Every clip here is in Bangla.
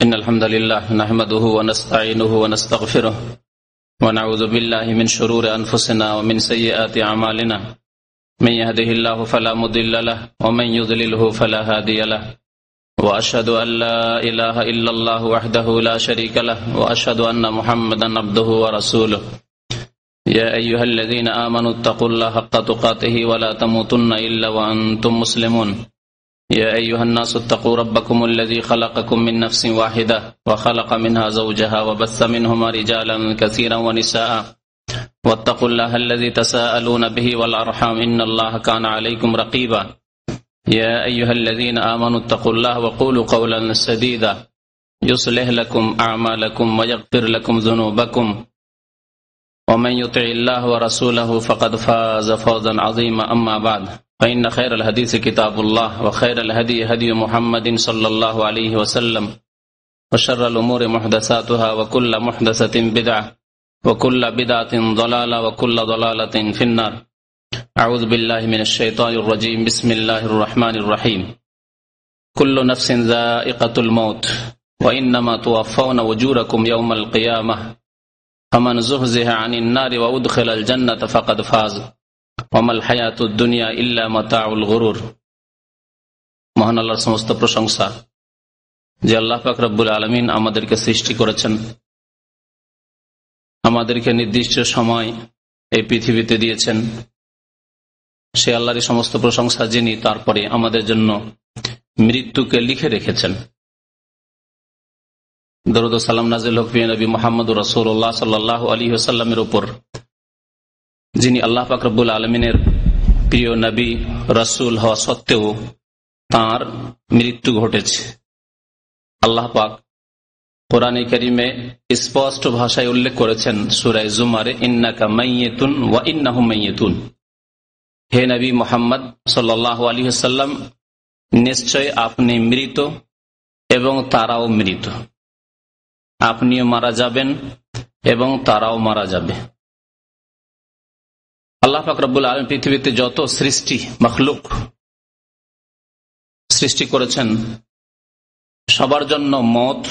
إن الحمد لله نحمده ونستعينه ونستغفره ونعوذ بالله من شرور أنفسنا ومن سيئات أعمالنا من يهده الله فلا مضل له ومن يضلله فلا هادي له وأشهد أن لا إله إلا الله وحده لا شريك له وأشهد أن محمدا عبده ورسوله يا أيها الذين آمنوا اتقوا الله حق تقاته ولا تموتن إلا وأنتم مسلمون يا أيها الناس اتقوا ربكم الذي خلقكم من نفس واحدة وخلق منها زوجها وبث منهما رجالا كثيرا ونساء واتقوا الله الذي تساءلون به والأرحام إن الله كان عليكم رقيبا يا أيها الذين آمنوا اتقوا الله وقولوا قولا سديدا يصلح لكم أعمالكم ويغفر لكم ذنوبكم ومن يطع الله ورسوله فقد فاز فوزا عظيما أما بعد فإن خير الحديث كتاب الله وخير الهدي هدي محمد صلى الله عليه وسلم وشر الأمور محدثاتها وكل محدثة بدعة وكل بدعة ضلالة وكل ضلالة في النار أعوذ بالله من الشيطان الرجيم بسم الله الرحمن الرحيم كل نفس ذائقة الموت وإنما توفون أجوركم يوم القيامة فمن زحزح عن النار وأدخل الجنة فقد فاز ওমাল হায়াতুদ দুনিয়া ইল্লা মাতাউল গুরুর। মহান আল্লাহর সমস্ত প্রশংসা যে আল্লাহ পাক রব্বুল আলামিন আমাদেরকে সৃষ্টি করেছেন, আমাদেরকে নির্দিষ্ট সময় এই পৃথিবীতে দিয়েছেন। সে আল্লাহরই সমস্ত প্রশংসা যিনি তারপরে আমাদের জন্য মৃত্যুকে লিখে রেখেছেন। দরুদ ও সালাম নাযিল হোক প্রিয় নবী মুহাম্মদুর রাসূলুল্লাহ সাল্লাল্লাহু আলাইহি ওয়াসাল্লামের উপর, যিনি আল্লাহ পাক রব্বুল আলমিনের প্রিয় নবী রাসূল হওয়া সত্ত্বেও তাঁর মৃত্যু ঘটেছে। আল্লাহ পাক কোরআনে কারীমে স্পষ্ট ভাষায় উল্লেখ করেছেন সূরা জুমারে, ইন্নাকা মাইয়িতুন ওয়া ইন্নাহুম মাইয়িতুন। হে নবী মুহাম্মদ সাল্লাল্লাহু আলাইহি ওয়াসাল্লাম, নিশ্চয় আপনি মৃত এবং তারাও মৃত। আপনিও মারা যাবেন এবং তারাও মারা যাবে। আল্লাহ পাক রব্বুল আলামিন পৃথিবীতে যত সৃষ্টি মাখলুক সৃষ্টি করেছেন সবার জন্য মত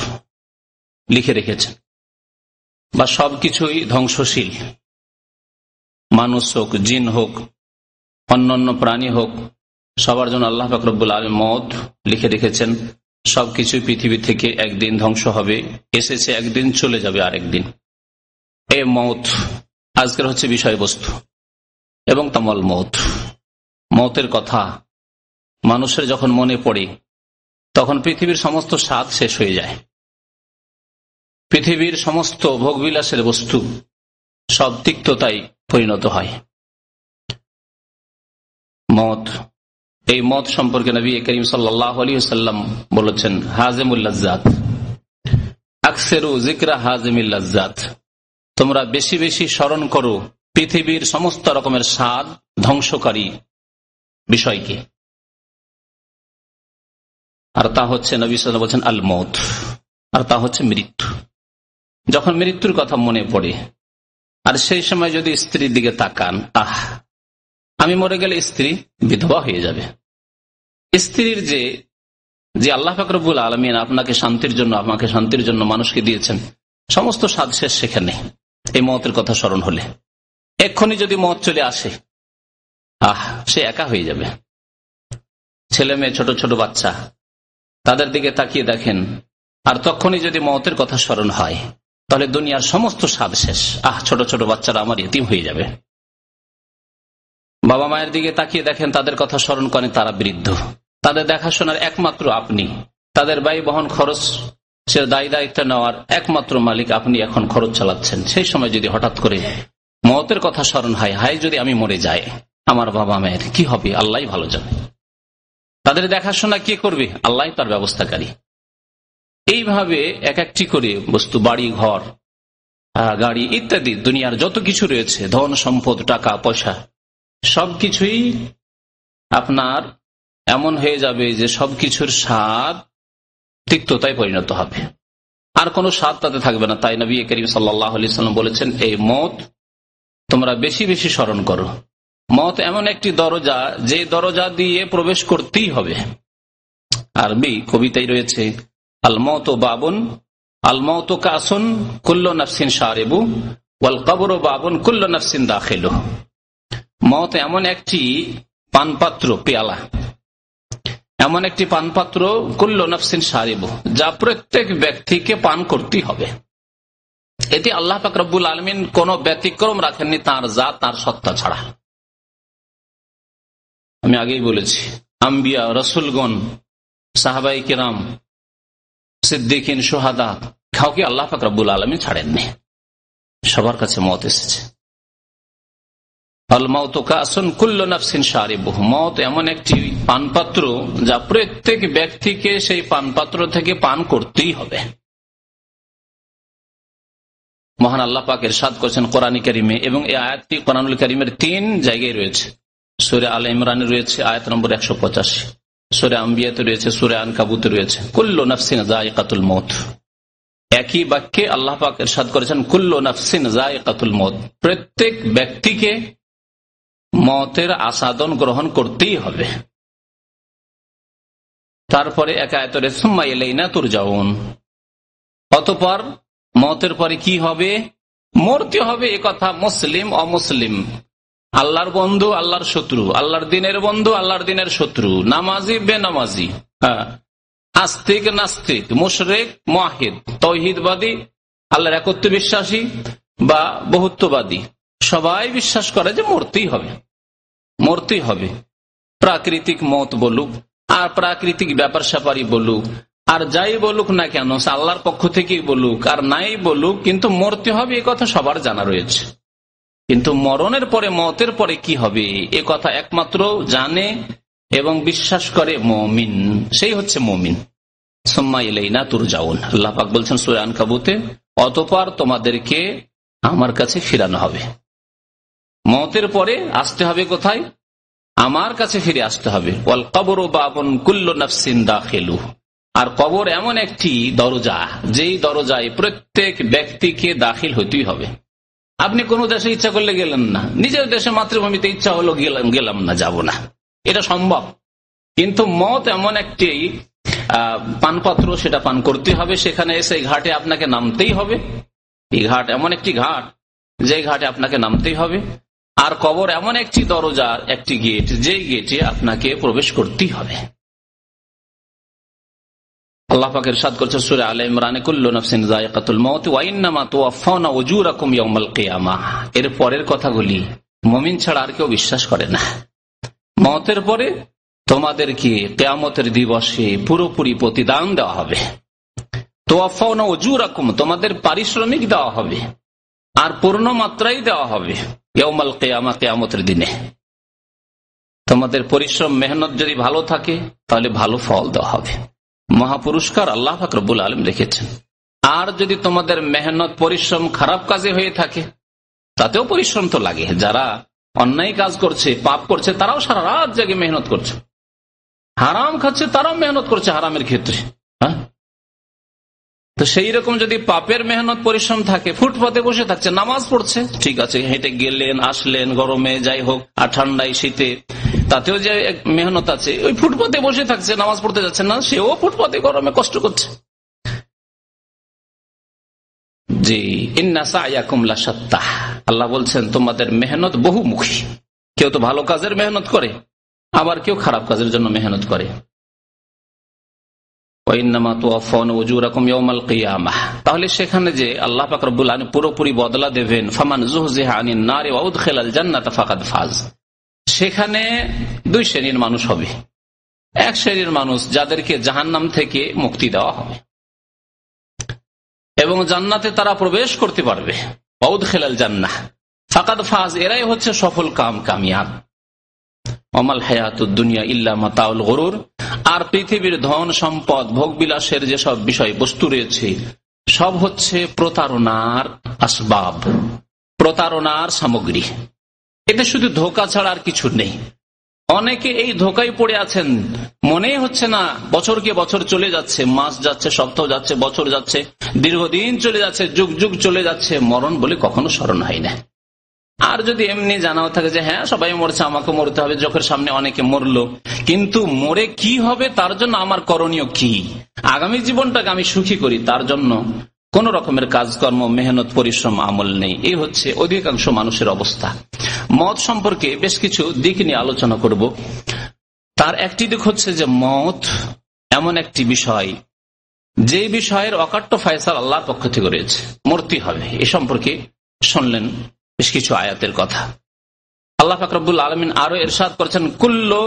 লিখে রেখেছেন, বা সবকিছুই ধ্বংসশীল। মানুষ হোক, জিন হোক, অন্যান্য প্রাণী হোক, সবার জন্য আল্লাহ পাক রব্বুল আলামিন মত লিখে রেখেছেন। সবকিছুই পৃথিবী থেকে একদিন ধ্বংস হবে, এসেছে একদিন, চলে যাবে আরেকদিন। এই মত আজকের হচ্ছে বিষয়বস্তু এবং তামাল মতের কথা মানুষের যখন মনে পড়ে তখন পৃথিবীর সমস্ত স্বাদ শেষ হয়ে যায়। পৃথিবীর সমস্ত ভোগবিলাসের বস্তু সব তিক্ততায় পরিণত হয়। মত, এই মত সম্পর্কে নবী করিম সাল্লাল্লাহু আলাইহি ওয়াসাল্লাম বলেছেন, হাজিমুল লাজ্জাত, আকসিরু যিকরা হাজিমিল লাজ্জাত। তোমরা বেশি বেশি স্মরণ করো পৃথিবীর সমস্ত রকমের স্বাদ ধ্বংসকারী বিষয়কে। আর তা হচ্ছে, নবী সাল্লাল্লাহু আলাইহি ওয়াসাল্লাম বলেছেন, আল মউত, আর তা হচ্ছে মৃত্যু। যখন মৃত্যুর কথা মনে পড়ে আর সেই সময় যদি স্ত্রীর দিকে তাকান, আমি মরে গেলে স্ত্রী বিধবা হয়ে যাবে। স্ত্রীর যে আল্লাহ পাক রব্বুল আলামিন আপনাকে শান্তির জন্য, আমাকে শান্তির জন্য মানুষকে দিয়েছেন, সমস্ত স্বাদ শেষ সেখানে এই মওতের কথা স্মরণ হলে। এক্ষুনি যদি মওত চলে আসে, সে একা হয়ে যাবে। ছেলে মেয়ে, ছোট ছোট বাচ্চা, তাদের দিকে তাকিয়ে দেখেন, আর তখনই যদি মওতের কথা স্মরণ হয় তাহলে দুনিয়ার সমস্ত স্বাদ শেষ। ছোট ছোট বাচ্চারা আমার ইতিম হয়ে যাবে। বাবা মায়ের দিকে তাকিয়ে দেখেন, তাদের কথা স্মরণ করেন, তারা বৃদ্ধ, তাদের দেখাশোনার একমাত্র আপনি, তাদের ব্যয় বহন খরচ সে দায়িত্ব নেওয়ার একমাত্র মালিক আপনি, এখন খরচ চালাচ্ছেন। সেই সময় যদি হঠাৎ করে মওতের কথা স্মরণ হয়, হায় যদি আমি মরে যাই, আমার বাবা মায়ের কি হবে আল্লাহ ভালো জানে। তাদের দেখাশোনা কে করবে? আল্লাহ তার ব্যবস্থাকারী। এইভাবে এক একটি করে বস্তু, বাড়ি ঘর, গাড়ি ইত্যাদি, দুনিয়ার যত কিছু রয়েছে, ধন সম্পদ, টাকা পয়সা, সবকিছুই আপনার এমন হয়ে যাবে যে সবকিছুর স্বাদ তিক্ততায় পরিণত হবে, আর কোনো স্বাদ তাতে থাকবে না। তাই নবী করিম সাল্লাল্লাহু আলাইহি ওয়াসাল্লাম বলেছেন, এই মওত তোমরা বেশি বেশি স্মরণ করো। মওত এমন একটি দরজা, যে দরজা দিয়ে প্রবেশ করতেই হবে। আরবি কবিতায় রয়েছে, আল মওতু বাবুন, আল মওতু কাসুন কুল্লু নাফসিন শারিবু ওয়াল কবরু বাবুন কুল্লু নাফসিন দাখিলু। মওত এমন একটি পানপাত্র, পেয়ালা, এমন একটি পানপাত্র, কুল্লু নাফসিন শারিবু, যা প্রত্যেক ব্যক্তিকে পান করতেই হবে। এতে আল্লাহ পাক রব্বুল আলামিন কোন ব্যতিক্রম রাখেননি তার জাত, তার সত্তা ছাড়া। আমি আগেই বলেছি, আম্বিয়া, রসুলগণ, সাহাবাই কিরাম, সিদ্দিকিন, শুহাদা, কাউকে আল্লাহ পাক রব্বুল আলামিন ছাড়েননি, সবার কাছে মওত এসেছে। আল মাউতু কাসুন কুল্লু নাফসিন শারিবুহু, মওত এমন একটি পানপাত্র যা প্রত্যেক ব্যক্তিকে সেই পানপাত্র থেকে পান করতেই হবে। মহান আল্লাহ পাক ইরশাদ করেছেন কোরআন কারীমে, এবং এই আয়াতটি কোরআনুল কারীমের 3 জায়গায় রয়েছে। সূরা আলে ইমরানে রয়েছে আয়াত নম্বর 185, সূরা আম্বিয়াতে রয়েছে, সূরা আনকাবুতে রয়েছে, কুল্লু নাফসিন যায়িকাতুল মউত। একই বাক্যে আল্লাহ পাক ইরশাদ করেছেন কুল্লু নাফসিন যায়িকাতুল মউত, প্রত্যেক ব্যক্তিকে মওতের আস্বাদন গ্রহণ করতেই হবে। তারপরে এক আয়াতে রয়েছে সুম্মা ইলাইনা তুরজাউন, অতঃপর মওতের পরে কি হবে? মরতে হবে। এ কথা মুসলিম অমুসলিম, আল্লাহর বন্ধু আল্লাহর শত্রু, আল্লাহর দিনের বন্ধু আল্লাহর দিনের শত্রু, নামাজি বেনামাজি, আস্তিক নাস্তিক, মুশরিক মুওয়াহিদ, তাওহীদবাদী, আল্লাহর একত্ব বিশ্বাসী বা বহুত্ববাদী, সবাই বিশ্বাস করে যে মরতেই হবে, মরতেই হবে। প্রাকৃতিক মওত বলুক আর প্রাকৃতিক ব্যাপার স্যাপারই বলুক আর যাই বলুক না কেন, আল্লাহর পক্ষ থেকেই বলুক আর নাই বলুক, কিন্তু মরতে হবে এ কথা সবার জানা রয়েছে। কিন্তু মরণের পরে, মওতের পরে কি হবে এ কথা একমাত্র জানে এবং বিশ্বাস করে মুমিন, সেই হচ্ছে মুমিন। সুম্মা ইলাইনা তুরজাউন, আল্লাহ পাক বলছেন সূরা আনকাবুতে, অতঃপর তোমাদেরকে আমার কাছে ফিরানো হবে। মওতের পরে আসতে হবে কোথায়? আমার কাছে ফিরে আসতে হবে। ওয়াল কবরু বাবুন কুল্লু নাফসিন দাখিলু, আর কবর এমন একটি দরজা, যেই দরজায় প্রত্যেক ব্যক্তিকে দাখিল হইতেই হবে। আপনি কোন দেশে ইচ্ছা করলে গেলেন না, নিজের দেশে মাতৃভূমিতে ইচ্ছা হলো গেলাম না, যাব না, এটা সম্ভব। কিন্তু মওত এমন একটি পানপাত্র, সেটা পান করতে হবে। সেখানে এসে ঘাটে আপনাকে নামতেই হবে। এই ঘাট এমন একটি ঘাট, যে ঘাটে আপনাকে নামতেই হবে। আর কবর এমন একটি দরজা, একটি গেট, যেই গেটে আপনাকে প্রবেশ করতেই হবে। আল্লাহ পাক ইরশাদ করেছেন সূরা আলে ইমরানে, কুল্লু নাফসিন যায়িকাতুল মাউত ওয়া ইন্নামা তুওয়াফাউনা উজুরাকুম ইয়াউমাল কিয়ামাহ। এর পরের কথাগুলি মুমিন ছাড়া আর কেউ বিশ্বাস করে না। মওতের পরে তোমাদেরকে কিয়ামতের দিবসে পুরোপুরি প্রতিদান দেওয়া হবে। তুওয়াফাউনা উজুরাকুম, তোমাদের পারিশ্রমিক দেওয়া হবে, আর পূর্ণ মাত্রাই দেওয়া হবে ইয়াউমাল কিয়ামাহ, কিয়ামতের দিনে। তোমাদের পরিশ্রম মেহনত যদি ভালো থাকে তাহলে ভালো ফল দেওয়া হবে, মহাপুরস্কার আল্লাহ পাক রব্বুল আলামিন রেখেছেন। আর যদি তোমাদের মেহনত পরিশ্রম খারাপ কাজে হয়ে থাকে, তাতেও পরিশ্রম তো লাগে। যারা অন্যায় কাজ করছে, পাপ করছে, তারাও সারা রাত জেগে মেহনত করছে। হারাম খাচ্ছে, তারাও মেহনত করছে হারামের ক্ষেত্রে। হ্যাঁ, তো সেই রকম যদি পাপের মেহনত পরিশ্রম থাকে, ফুটপাতে বসে থাকছে, নামাজ পড়ছে, ঠিক আছে, হেঁটে গেলেন আসলেন, গরমে যাই হোক আর ঠান্ডায় শীতে, তাতেও যে মেহনত আছে। ওই ফুটপাতে বসে থাকছে, নামাজ পড়তে যাচ্ছে না, সেও ফুটপাতে গরমে কষ্ট করছে। জি, ইন্না সা'য়াকুম লাশাত্তা, আল্লাহ বলছেন তোমাদের মেহনত বহুমুখী। কেউ তো ভালো কাজের মেহনত করে, আবার কেউ খারাপ কাজের জন্য মেহনত করে। তাহলে সেখানে যে আল্লাহ পাক রব্বুল আলামিন পুরোপুরি বদলা দেবেন, ফামান যুহজিহা আনিন নারি ওয়া উদখিলাল জান্নাতা ফাকাদ ফাজ, সেখানে 2 শ্রেণীর মানুষ হবে। এক শ্রেণীর মানুষ যাদেরকে জাহান্নাম থেকে মুক্তি দেওয়া হবে এবং জান্নাতে তারা প্রবেশ করতে পারবে। ওয়া উদখিলাল জান্নাহ ফাকাদ ফাজ, এরাই হচ্ছে সফল কামিয়াব। ওমাল হায়াতুদ দুনিয়া ইল্লা মাতাউল গুরুর, আর পৃথিবীর ধন সম্পদ ভোগবিলাসের যেসব বিষয় বস্তু রয়েছে সব হচ্ছে প্রতারণার আসবাব, প্রতারণার সামগ্রী। এতে শুধু ধোঁকা ছাড়া আর কিছু নেই। অনেকে এই ধোঁকায় পড়ে আছেন, মনেই হচ্ছে না বছরকে বছর চলে যাচ্ছে, মাস যাচ্ছে, সপ্তাহ যাচ্ছে, বছর যাচ্ছে, দীর্ঘদিন চলে যাচ্ছে, যুগ যুগ চলে যাচ্ছে, মরণ বলে কখনো স্মরণ হয় না। আর যদি এমনি জানাও থাকে যে হ্যাঁ সবাই মরছে, আমাকে মরতে হবে, চোখের সামনে অনেকে মরলো, কিন্তু মরে কি হবে তার জন্য আমার করণীয় কি, আগামী জীবনটাকে আমি সুখী করি, তার জন্য কোন রকমের কাজকর্ম, মেহনত, পরিশ্রম, আমল নেই। এই হচ্ছে অধিকাংশ মানুষের অবস্থা। মত সম্পর্কে বেশ কিছু দিক নিয়ে আলোচনা করব। তার একটি দিক হচ্ছে যে মত এমন একটি বিষয় যে বিষয়ের অকাট্য ফায়সালা আল্লাহর পক্ষ থেকে রয়েছে, মরতে হবে। এ সম্পর্কে শুনলেন বেশ কিছু আয়াতের কথা। আল্লাহ পাক রব্বুল আলামিন আরো ইরশাদ করেছেন, কুল্লু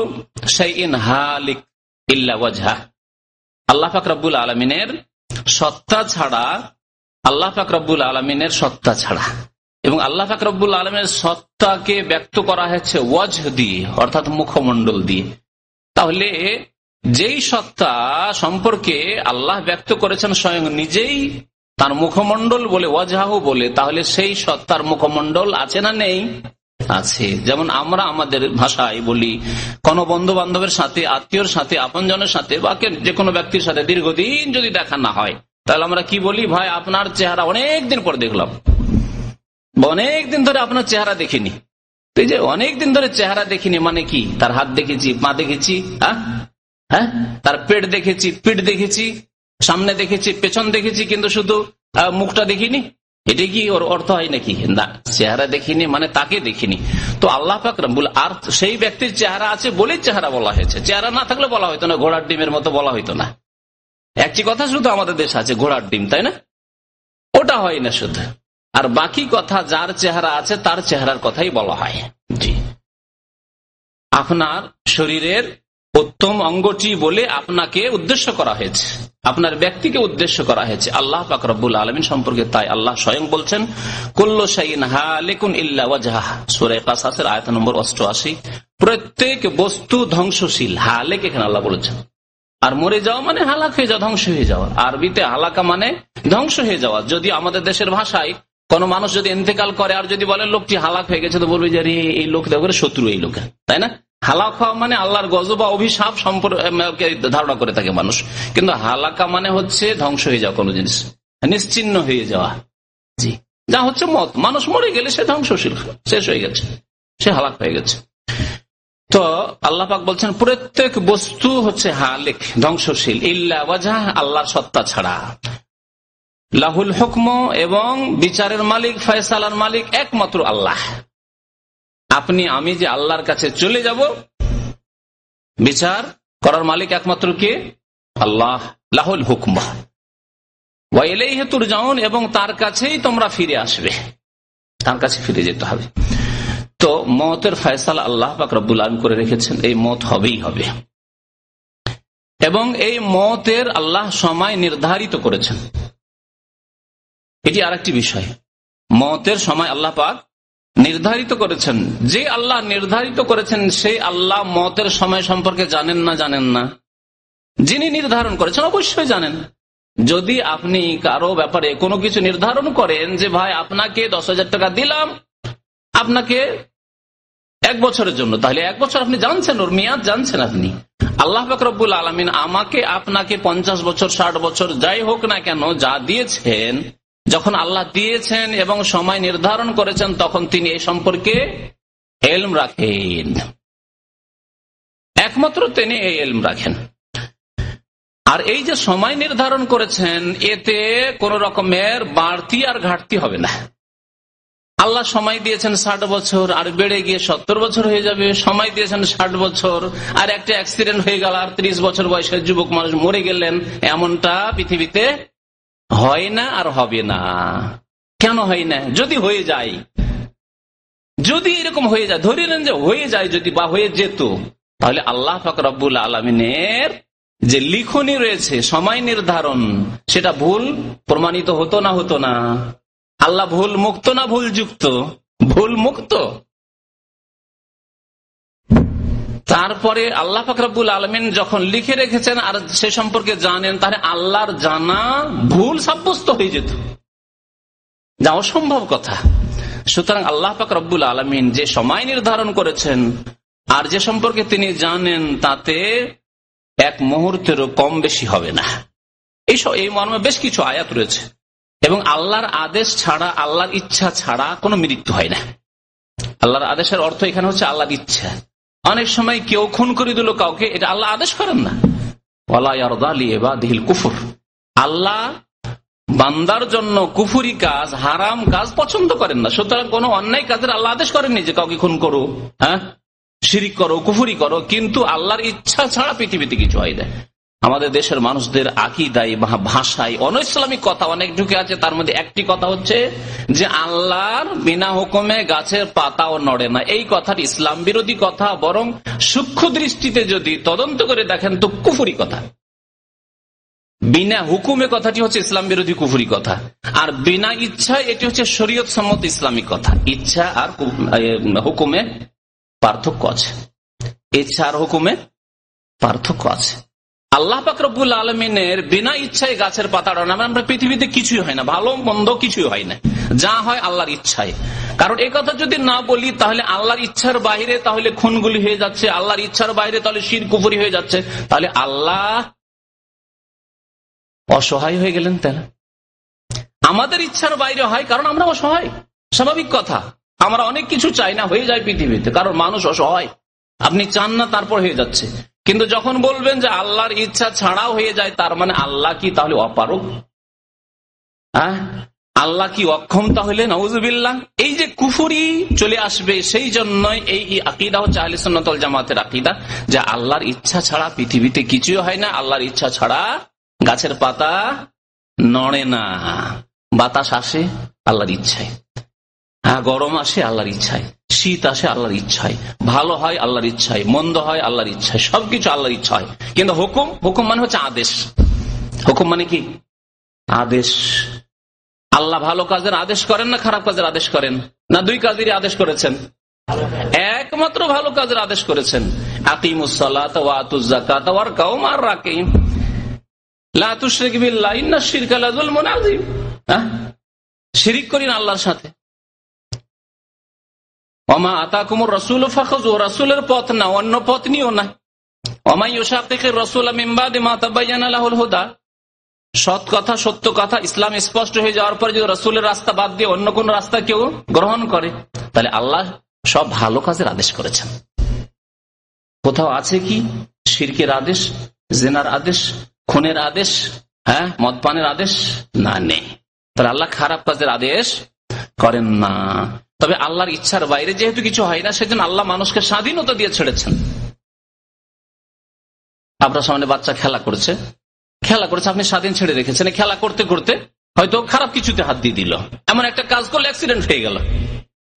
শাইইন হালিক ইল্লা ওয়াজহা। আল্লাহ পাক রব্বুল আলামিনের সত্তা ছাড়া, আল্লাহ পাক রব্বুল আলামিনের সত্তা ছাড়া, এবং আল্লাহ পাক রব্বুল আলামিনের সত্তাকে ব্যক্ত করা হয়েছে ওয়াজহ দিয়ে, অর্থাৎ মুখমণ্ডল দিয়ে। তাহলে যেই সত্তা সম্পর্কে আল্লাহ ব্যক্ত করেছেন স্বয়ং নিজেই তার মুখমণ্ডল বলে, ওয়াজহাহু বলে, তাহলে সেই সত্তার মুখমণ্ডল আছে না নেই? আছে। যেমন আমরা আমাদের ভাষায় বলি, কোন বন্ধু বান্ধবের সাথে, আত্মীয়র সাথে, আপনজনের সাথে বা যে কোনো ব্যক্তির সাথে দীর্ঘদিন যদি দেখা না হয়, তাহলে আমরা কি বলি? ভাই আপনার চেহারা অনেকদিন পর দেখলাম, অনেকদিন ধরে আপনার চেহারা দেখিনি। এই যে অনেকদিন ধরে চেহারা দেখিনি মানে কি? তার হাত দেখেছি, পা দেখেছি, হ্যাঁ, তার পেট দেখেছি, পিঠ দেখেছি, সামনে দেখেছি, পেছন দেখেছি, কিন্তু শুধু মুখটা দেখিনি। এটা কি ওর অর্থ হয় নাকি? না, চেহারা দেখিনি মানে তাকে দেখিনি। তো আল্লাহ পাক রব্বুল, আর সেই ব্যক্তির চেহারা আছে বলেই চেহারা বলা হয়েছে, চেহারা না থাকলে বলা হইতো না, ঘোড়ার ডিমের মতো বলা হইতো না। একটি কথা শুধু আমাদের দেশে আছে, ঘোড়ার ডিম, তাই না? ওটা হয় না শুধু, আর বাকি কথা যার চেহারা আছে তার চেহারার কথাই বলা হয়। জি, আপনার শরীরের উত্তম অঙ্গটি বলে আপনাকে উদ্দেশ্য করা হয়েছে, আপনার ব্যক্তিকে উদ্দেশ্য করা হয়েছে। আল্লাহ পাক রব্বুল আলামিন সম্পর্কে তাই আল্লাহ স্বয়ং বলছেন, কুল্লু শাইইন হালিকুন ইল্লা ওয়াজহাহ, সূরা কাসাসের আয়াত নম্বর 88। প্রত্যেক বস্তু ধ্বংসশীল, হালেক এখানে আল্লাহ বলেছেন। আর মরে যাওয়া মানে হালাক হয়ে যাওয়া, ধ্বংস হয়ে যাওয়া। আরবিতে হালাকা মানে ধ্বংস হয়ে যাওয়া। যদি আমাদের দেশের ভাষায় কোন মানুষ যদি ইন্তেকাল করে আর যদি বলে লোকটি হালাক হয়ে গেছে, তো বলবে যে এই লোক দেখো শত্রু, এই লোক, তাই না? হালাক হওয়া মানে আল্লাহর গজব বা অভিশাপ সম্পর্কে ধারণা করে থাকে মানুষ, কিন্তু হালাকা মানে হচ্ছে ধ্বংস হয়ে যাওয়া, কোন জিনিস নিশ্চিন্ন হয়ে যাওয়া। জি, যা হচ্ছে মত, মানুষ মরে গেলে সে ধ্বংসশীল, শেষ হয়ে গেছে, সে হালাক হয়ে গেছে। তো আল্লাহ পাক বলছেন প্রত্যেক বস্তু হচ্ছে হালিক, ধ্বংসশীল, ইল্লা ওয়াজহা, আল্লাহর সত্তা ছাড়া। লাহুল হুকম, এবং বিচারের মালিক, ফয়সালার মালিক একমাত্র আল্লাহ। আপনি আমি যে আল্লাহর কাছে চলে যাব, বিচার করার মালিক একমাত্র কে? আল্লাহ। লাহুল হুকম ওয়া ইলাইহি তুরজাউন, এবং তার কাছেই তোমরা ফিরে আসবে, তার কাছে ফিরে যেতে হবে। তো মতের ফয়সালা আল্লাহ পাক রব্বুল আলামিন করে রেখেছেন, এই মত হবেই হবে, এবং এই মতের আল্লাহ সময় নির্ধারিত করেছেন। এটি আরেকটি বিষয়, মতের সময় আল্লাহ পাক নির্ধারিত করেছেন। যে আল্লাহ নির্ধারিত করেছেন সেই আল্লাহ মতের সময় সম্পর্কে জানেন না? জানেন না। যিনি নির্ধারণ করেছেন অবশ্যই জানেন। যদি আপনি কারো ব্যাপারে কোনো কিছু নির্ধারণ করেন যে ভাই আপনাকে 10,000 টাকা দিলাম আপনাকে 1 বছরের জন্য, তাহলে 1 বছর আপনি জানছেন, ওর মেয়াদ জানছেন আপনি। আল্লাহ পাক রব্বুল আলামিন আমাকে আপনাকে 50 বছর 60 বছর যাই হোক না কেন যা দিয়েছেন, যখন আল্লাহ দিয়েছেন এবং সময় নির্ধারণ করেছেন, তখন তিনি এই সম্পর্কে ইলম রাখেন, একমাত্র তিনি এই ইলম রাখেন। আর এই যে সময় নির্ধারণ করেছেন, এতে কোন রকমের বাড়তি আর ঘাটতি হবে না। আল্লাহ সময় দিয়েছেন 60 বছর, আর বেড়ে গিয়ে 70 বছর হয়ে যাবে। সময় দিয়েছেন 60 বছর, আর একটা অ্যাক্সিডেন্ট হয়ে গেল, আর 30 বছর বয়সের যুবক মানুষ মরে গেলেন। এমনটা পৃথিবীতে হয় না, আর হবে না। কেন হয় না? যদি হয়ে যায়, যদি এরকম হয়ে যায়, ধরে নেন যে হয়ে যায়, যদি বা হয়ে যেত, তাহলে আল্লাহ পাক রব্বুল আলামিনের যে লিখনি রয়েছে সময় নির্ধারণ, সেটা ভুল প্রমাণিত হতো না? হতো না? আল্লাহ ভুল মুক্ত না ভুল যুক্ত? ভুল মুক্ত। তারপরে আল্লাহ পাক রব্বুল আলামিন যখন লিখে রেখেছেন আর সে সম্পর্কে জানেন, তাহলে আল্লাহর জানা ভুল সাব্যস্ত হয়ে যেত, যা অসম্ভব কথা। সুতরাং আল্লাহ পাক রব্বুল আলামিন যে সময় নির্ধারণ করেছেন আর যে সম্পর্কে তিনি জানেন, তাতে 1 মুহূর্তেরও কম বেশি হবে না। এই মর্মে বেশ কিছু আয়াত রয়েছে। এবং আল্লাহর আদেশ ছাড়া, আল্লাহর ইচ্ছা ছাড়া কোনো মৃত্যু হয় না। আল্লাহর আদেশের অর্থ এখানে হচ্ছে আল্লাহর ইচ্ছা। অনেক সময় কেউ খুন করে দিল কাউকে, এটা আল্লাহ আদেশ করেন না। ওয়ালা ইয়ারদা লিইবাদিহিল কুফর, আল্লাহ বান্দার জন্য কুফরি কাজ, হারাম কাজ পছন্দ করেন না। সুতরাং কোন অন্যায় কাজের আল্লাহ আদেশ করেননি যে কাউকে খুন করো, শিরিক করো, কুফরি করো, কিন্তু আল্লাহর ইচ্ছা ছাড়া পৃথিবীতে কিছু হয় না। আমাদের দেশের মানুষদের আকীদায় ভাষায় অনৈসলামিক কথা অনেক ঢুকে আছে। তার মধ্যে একটি কথা হচ্ছে যে আল্লাহর বিনা হুকুমে গাছের পাতাও নড়ে না। এই কথাটি ইসলাম বিরোধী কথা, বরং সূক্ষ্ম দৃষ্টিতে যদি তদন্ত করে দেখেন তো কুফরি কথা। বিনা হুকুমে কথাটি হচ্ছে ইসলাম বিরোধী কুফরি কথা, আর বিনা ইচ্ছা এটি হচ্ছে শরীয়ত সম্মত ইসলামিক কথা। ইচ্ছা আর হুকুমে পার্থক্য আছে, ইচ্ছা আর হুকুমে পার্থক্য আছে। আল্লাহ পাক রব্বুল আলামিনের বিনা ইচ্ছায় গাছের পাতা নড়ে না। আমরা পৃথিবীতে কিছুই হয় না, ভালো মন্দ কিছুই হয় না, যা হয় আল্লাহর ইচ্ছায়। কারণ এই কথা যদি না বলি তাহলে আল্লাহর ইচ্ছার বাইরে তাহলে খুনগুলি হয়ে যাচ্ছে, আল্লাহর ইচ্ছার বাইরে তাহলে শিরক কুফরি হয়ে যাচ্ছে, তাহলে আল্লাহ অসহায় হয়ে গেলেন। তাই না? আমাদের ইচ্ছার বাইরে হয় কারণ আমরা অসহায়, স্বাভাবিক কথা। আমরা অনেক কিছু চাই না, হয়ে যায় পৃথিবীতে, কারণ মানুষ অসহায়। আপনি চান না, তারপর হয়ে যাচ্ছে। কিন্তু যখন বলবেন যে আল্লাহর ইচ্ছা ছাড়াও হয়ে যায়, তার মানে আল্লাহ কি তাহলে অপারগ? আল্লাহ কি অক্ষম তাহলে? নাউজুবিল্লাহ। এই যে কুফরি চলে আসবে, সেই জন্যই এই আকীদা হচ্ছে আহলে সুন্নাত ওয়াল জামাতের আকীদা, যে আল্লাহর ইচ্ছা ছাড়া পৃথিবীতে কিছুই হয় না। আল্লাহর ইচ্ছা ছাড়া গাছের পাতা নড়ে না, বাতাস আসে আল্লাহর ইচ্ছায়, গরম আসে আল্লাহর ইচ্ছায়, শীত আসে আল্লাহর ইচ্ছায়, ভালো হয় আল্লাহর ইচ্ছায়, মন্দ হয় আল্লাহর ইচ্ছায়, সবকিছু আল্লাহর ইচ্ছা হয়। কিন্তু হুকুম, হুকুম মানে হচ্ছে আদেশ। হুকুম মানে কি? আদেশ। আল্লাহ ভালো কাজের আদেশ করেন না খারাপ কাজের আদেশ করেন? না দুই কাজেরই আদেশ করেছেন? একমাত্র ভালো কাজের আদেশ করেছেন। আকিমুস সালাতা ওয়া আতুজ যাকাতা ওয়ারকাউ মা'আর রাকিঈন, লা তুশরিকু বিল্লাহি ইন্নাশ শিরকা লাযুলমুন আযীম। শিরিক করেন আল্লাহর সাথে। ওমা আতাকুমুর রাসূলু ফাখুযুহু, রাসূলের পথ না, অন্য পথ নিও না। ওমা ইউশাক্কিকির রাসূলা মিন বাদি মা তাবায়্যানা লাহুল হুদা, সৎ কথা, সত্য কথা, ইসলাম স্পষ্ট হয়ে যাওয়ার পরে যদি রাসূলের রাস্তা বাদ দিয়ে অন্য কোন রাস্তা কেউ গ্রহণ করে, তাহলে আল্লাহ সব ভালো কাজের আদেশ করেছেন। কোথাও আছে কি শিরকের আদেশ, জিনার আদেশ, খুনের আদেশ, মদপানের আদেশ? না, নেই। তাহলে আল্লাহ খারাপ কাজের আদেশ করেন না। তবে আল্লাহর ইচ্ছার বাইরে যেহেতু কিছু হয় না, সেজন্য আল্লাহ মানুষকে স্বাধীনতা দিয়ে ছেড়েছেন। আপনার সামনে বাচ্চা খেলা করেছে, আপনি স্বাধীন ছেড়ে রেখেছেন। খেলা করতে করতে হয়তো খারাপ কিছুতে হাত দিয়ে দিল, এমন একটা কাজ করলে অ্যাক্সিডেন্ট হয়ে গেল।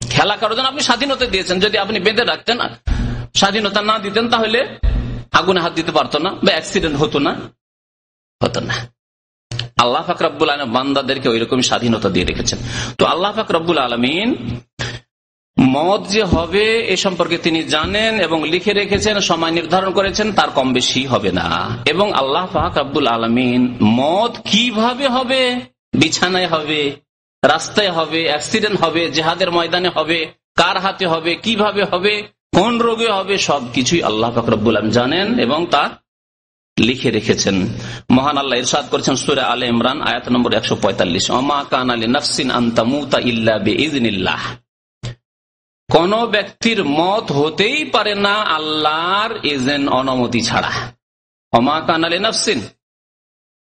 খেলা করার জন্য আপনি স্বাধীনতা দিয়েছেন। যদি আপনি বেঁধে রাখতেন, স্বাধীনতা না দিতেন, তাহলে আগুনে হাত দিতে পারতো না বা অ্যাক্সিডেন্ট হতো না। আল্লাহ পাক রব্বুল আলামিন বান্দাদেরকে ওইরকম স্বাধীনতা দিয়ে রেখেছেন। তো আল্লাহ পাক রব্বুল আলামিন মত যে হবে এ সম্পর্কে তিনি জানেন এবং লিখে রেখেছেন, সময় নির্ধারণ করেছেন, তার কম বেশি হবে না। এবং আল্লাহ পাক রব্বুল আলামিন মত কিভাবে হবে, বিছানায় হবে, রাস্তায় হবে, অ্যাক্সিডেন্ট হবে, জিহাদের ময়দানে হবে, কার হাতে হবে, কিভাবে হবে, কোন রোগে হবে, সবকিছুই আল্লাহ পাক রব্বুল আলামিন জানেন এবং তা লিখে রেখেছেন। মহান আল্লাহ ইরশাদ করেছেন সূরা আলে ইমরান আয়াত নম্বর 145, ওমা কানা লিনাফসিন আন তামুতা ইল্লা বিইজনিল্লাহ, কোন ব্যক্তির মত হতেই পারে না আল্লাহর ইজেন, অনুমতি ছাড়া। ওমা কানা লিনাফসিন,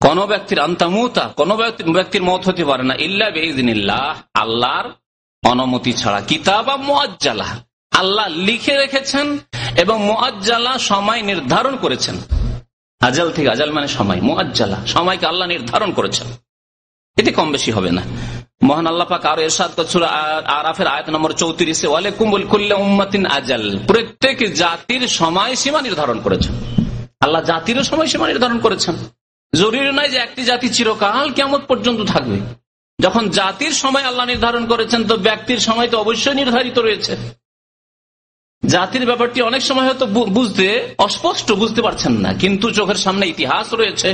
কোন ব্যক্তির, আন তামুতা, কোন ব্যক্তির মত হতে পারে না ইল্লা বিইজনিল্লাহ, আল্লাহর অনুমতি ছাড়া। কিতাবা মুআজ্জালা, আল্লাহ লিখে রেখেছেন এবং মুআজ্জালা সময় নির্ধারণ করেছেন। আজাল থেকে, আজাল মানে সময়, মুআজ্জালা সময়কে আল্লাহ নির্ধারণ করেছেন, এতে কম বেশি হবে না। মহান আল্লাহ পাক আরো ইরশাদ করেছেন আরাফের আয়াত নম্বর 34, ওয়ালাকুম লিকুল্লি উম্মাতিন আজাল, প্রত্যেক জাতির সময়সীমা নির্ধারণ করেছেন। আল্লাহ জাতিরও সময়সীমা নির্ধারণ করেছেন। জরুরি নয় যে একটি জাতি চিরকাল কিয়ামত পর্যন্ত থাকবে। যখন জাতির সময় আল্লাহ নির্ধারণ করেছেন, তো ব্যক্তির সময় তো অবশ্যই নির্ধারিত রয়েছে। জাতির ব্যাপারটি অনেক সময় হয়তো বুঝতে অস্পষ্ট, বুঝতে পারছেন না, কিন্তু চোখের সামনে ইতিহাস রয়েছে।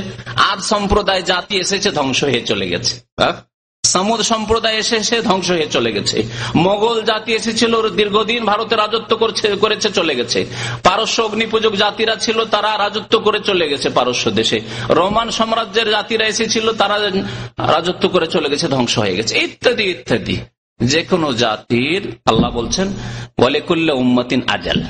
আদ সম্প্রদায় জাতি এসেছে, ধ্বংস হয়ে চলে গেছে। সামুদ সম্প্রদায় এসে ধ্বংস হয়ে চলে গেছে। মোগল জাতি এসেছিল, দীর্ঘদিন ভারতে রাজত্ব করেছে, চলে গেছে। পারস্য অগ্নিপূজক জাতিরা ছিল, তারা রাজত্ব করে চলে গেছে পারস্য দেশে। রোমান সাম্রাজ্যের জাতিরা এসেছিল, তারা রাজত্ব করে চলে গেছে, ধ্বংস হয়ে গেছে, ইত্যাদি ইত্যাদি। যে কোনো জাতির, আল্লাহ বলছেন ওয়ালিকুল্লি উম্মাতিন আজাল,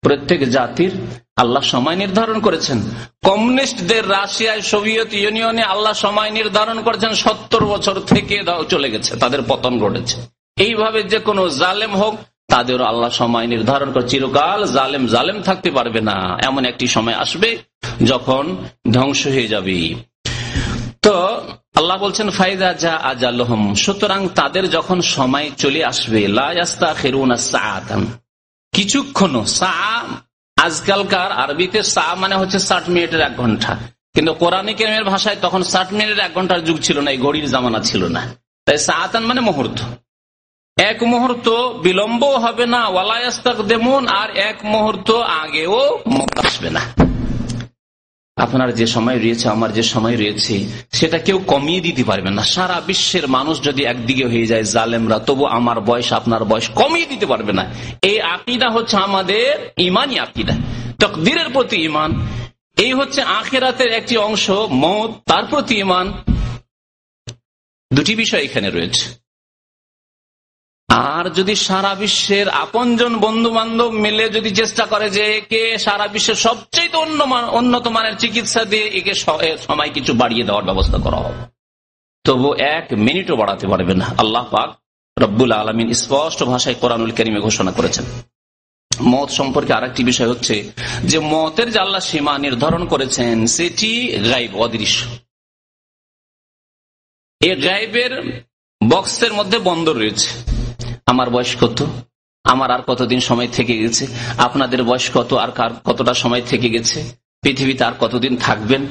প্রত্যেক জাতির আল্লাহ সময় নির্ধারণ করেছেন। কমিউনিস্টদের রাশিয়ায়, সোভিয়েত ইউনিয়নে আল্লাহ সময় নির্ধারণ করেছেন 70 বছর থেকে চলে গেছে, তাদের পতন ঘটেছে। এইভাবে যে কোনো জালেম হোক তাদেরও আল্লাহ সময় নির্ধারণ করে, চিরকাল জালেম থাকতে পারবে না। এমন একটি সময় আসবে যখন ধ্বংস হয়ে যাবে। তো আল্লাহ বলছেন ফাইদা যা আজালহুম, সুতরাং তাদের যখন সময় চলে আসবে, লা ইস্তাখিরুনা সাআতান, কিছুক্ষণ। আজকালকার আরবিতে সা মানে হচ্ছে 60 মিনিটের 1 ঘন্টা, কিন্তু কোরআনে কারীমের ভাষায় তখন 60 মিনিটের 1 ঘন্টার যুগ ছিল না, এই ঘড়ির জামানা ছিল না। তাই সাআতান মানে মুহূর্ত, 1 মুহূর্ত বিলম্ব হবে না, ওয়ালা ইস্তাকদিমুন, আর 1 মুহূর্ত আগেও আসবে না। আপনার যে সময় রয়েছে, আমার যে সময় রয়েছে, সেটা কেউ কমিয়ে দিতে পারবে না। সারা বিশ্বের মানুষ যদি একদিকে হয়ে যায় জালেমরা, তবু আমার বয়স আপনার বয়স কমিয়ে দিতে পারবে না। এই আকীদা হচ্ছে আমাদের ইমানি আকীদা, তাকদীরের প্রতি ঈমান। এই হচ্ছে আখিরাতের একটি অংশ, মওত, তার প্রতি ঈমান। দুটি বিষয় এখানে রয়েছে। আর যদি সারা বিশ্বের আপনজন বন্ধু বান্ধব মিলে যদি চেষ্টা করে যে একে সারা বিশ্বের সবচেয়ে উন্নত মানের চিকিৎসা দিয়ে একে সময় কিছু বাড়িয়ে দেওয়ার ব্যবস্থা করা হবে, তবু 1 মিনিটও বাড়াতে পারবে না। আল্লাহ পাক রব্বুল আলামিন স্পষ্ট ভাষায় কোরআনুল কারীমে ঘোষণা করেছেন। মওত সম্পর্কে আরেকটি বিষয় হচ্ছে যে মওতের যে আল্লাহ সীমা নির্ধারণ করেছেন সেটি গায়ব, অদৃশ্য। এই গায়বের বক্সের মধ্যে বন্ধ রয়েছে। আমার বয়স কত, আমার আর কতদিন সময় থেকে গেছে, আপনাদের বয়স কত, আর কার কতটা সময় থেকে গেছে, পৃথিবীতে আর কতদিন থাকবেন,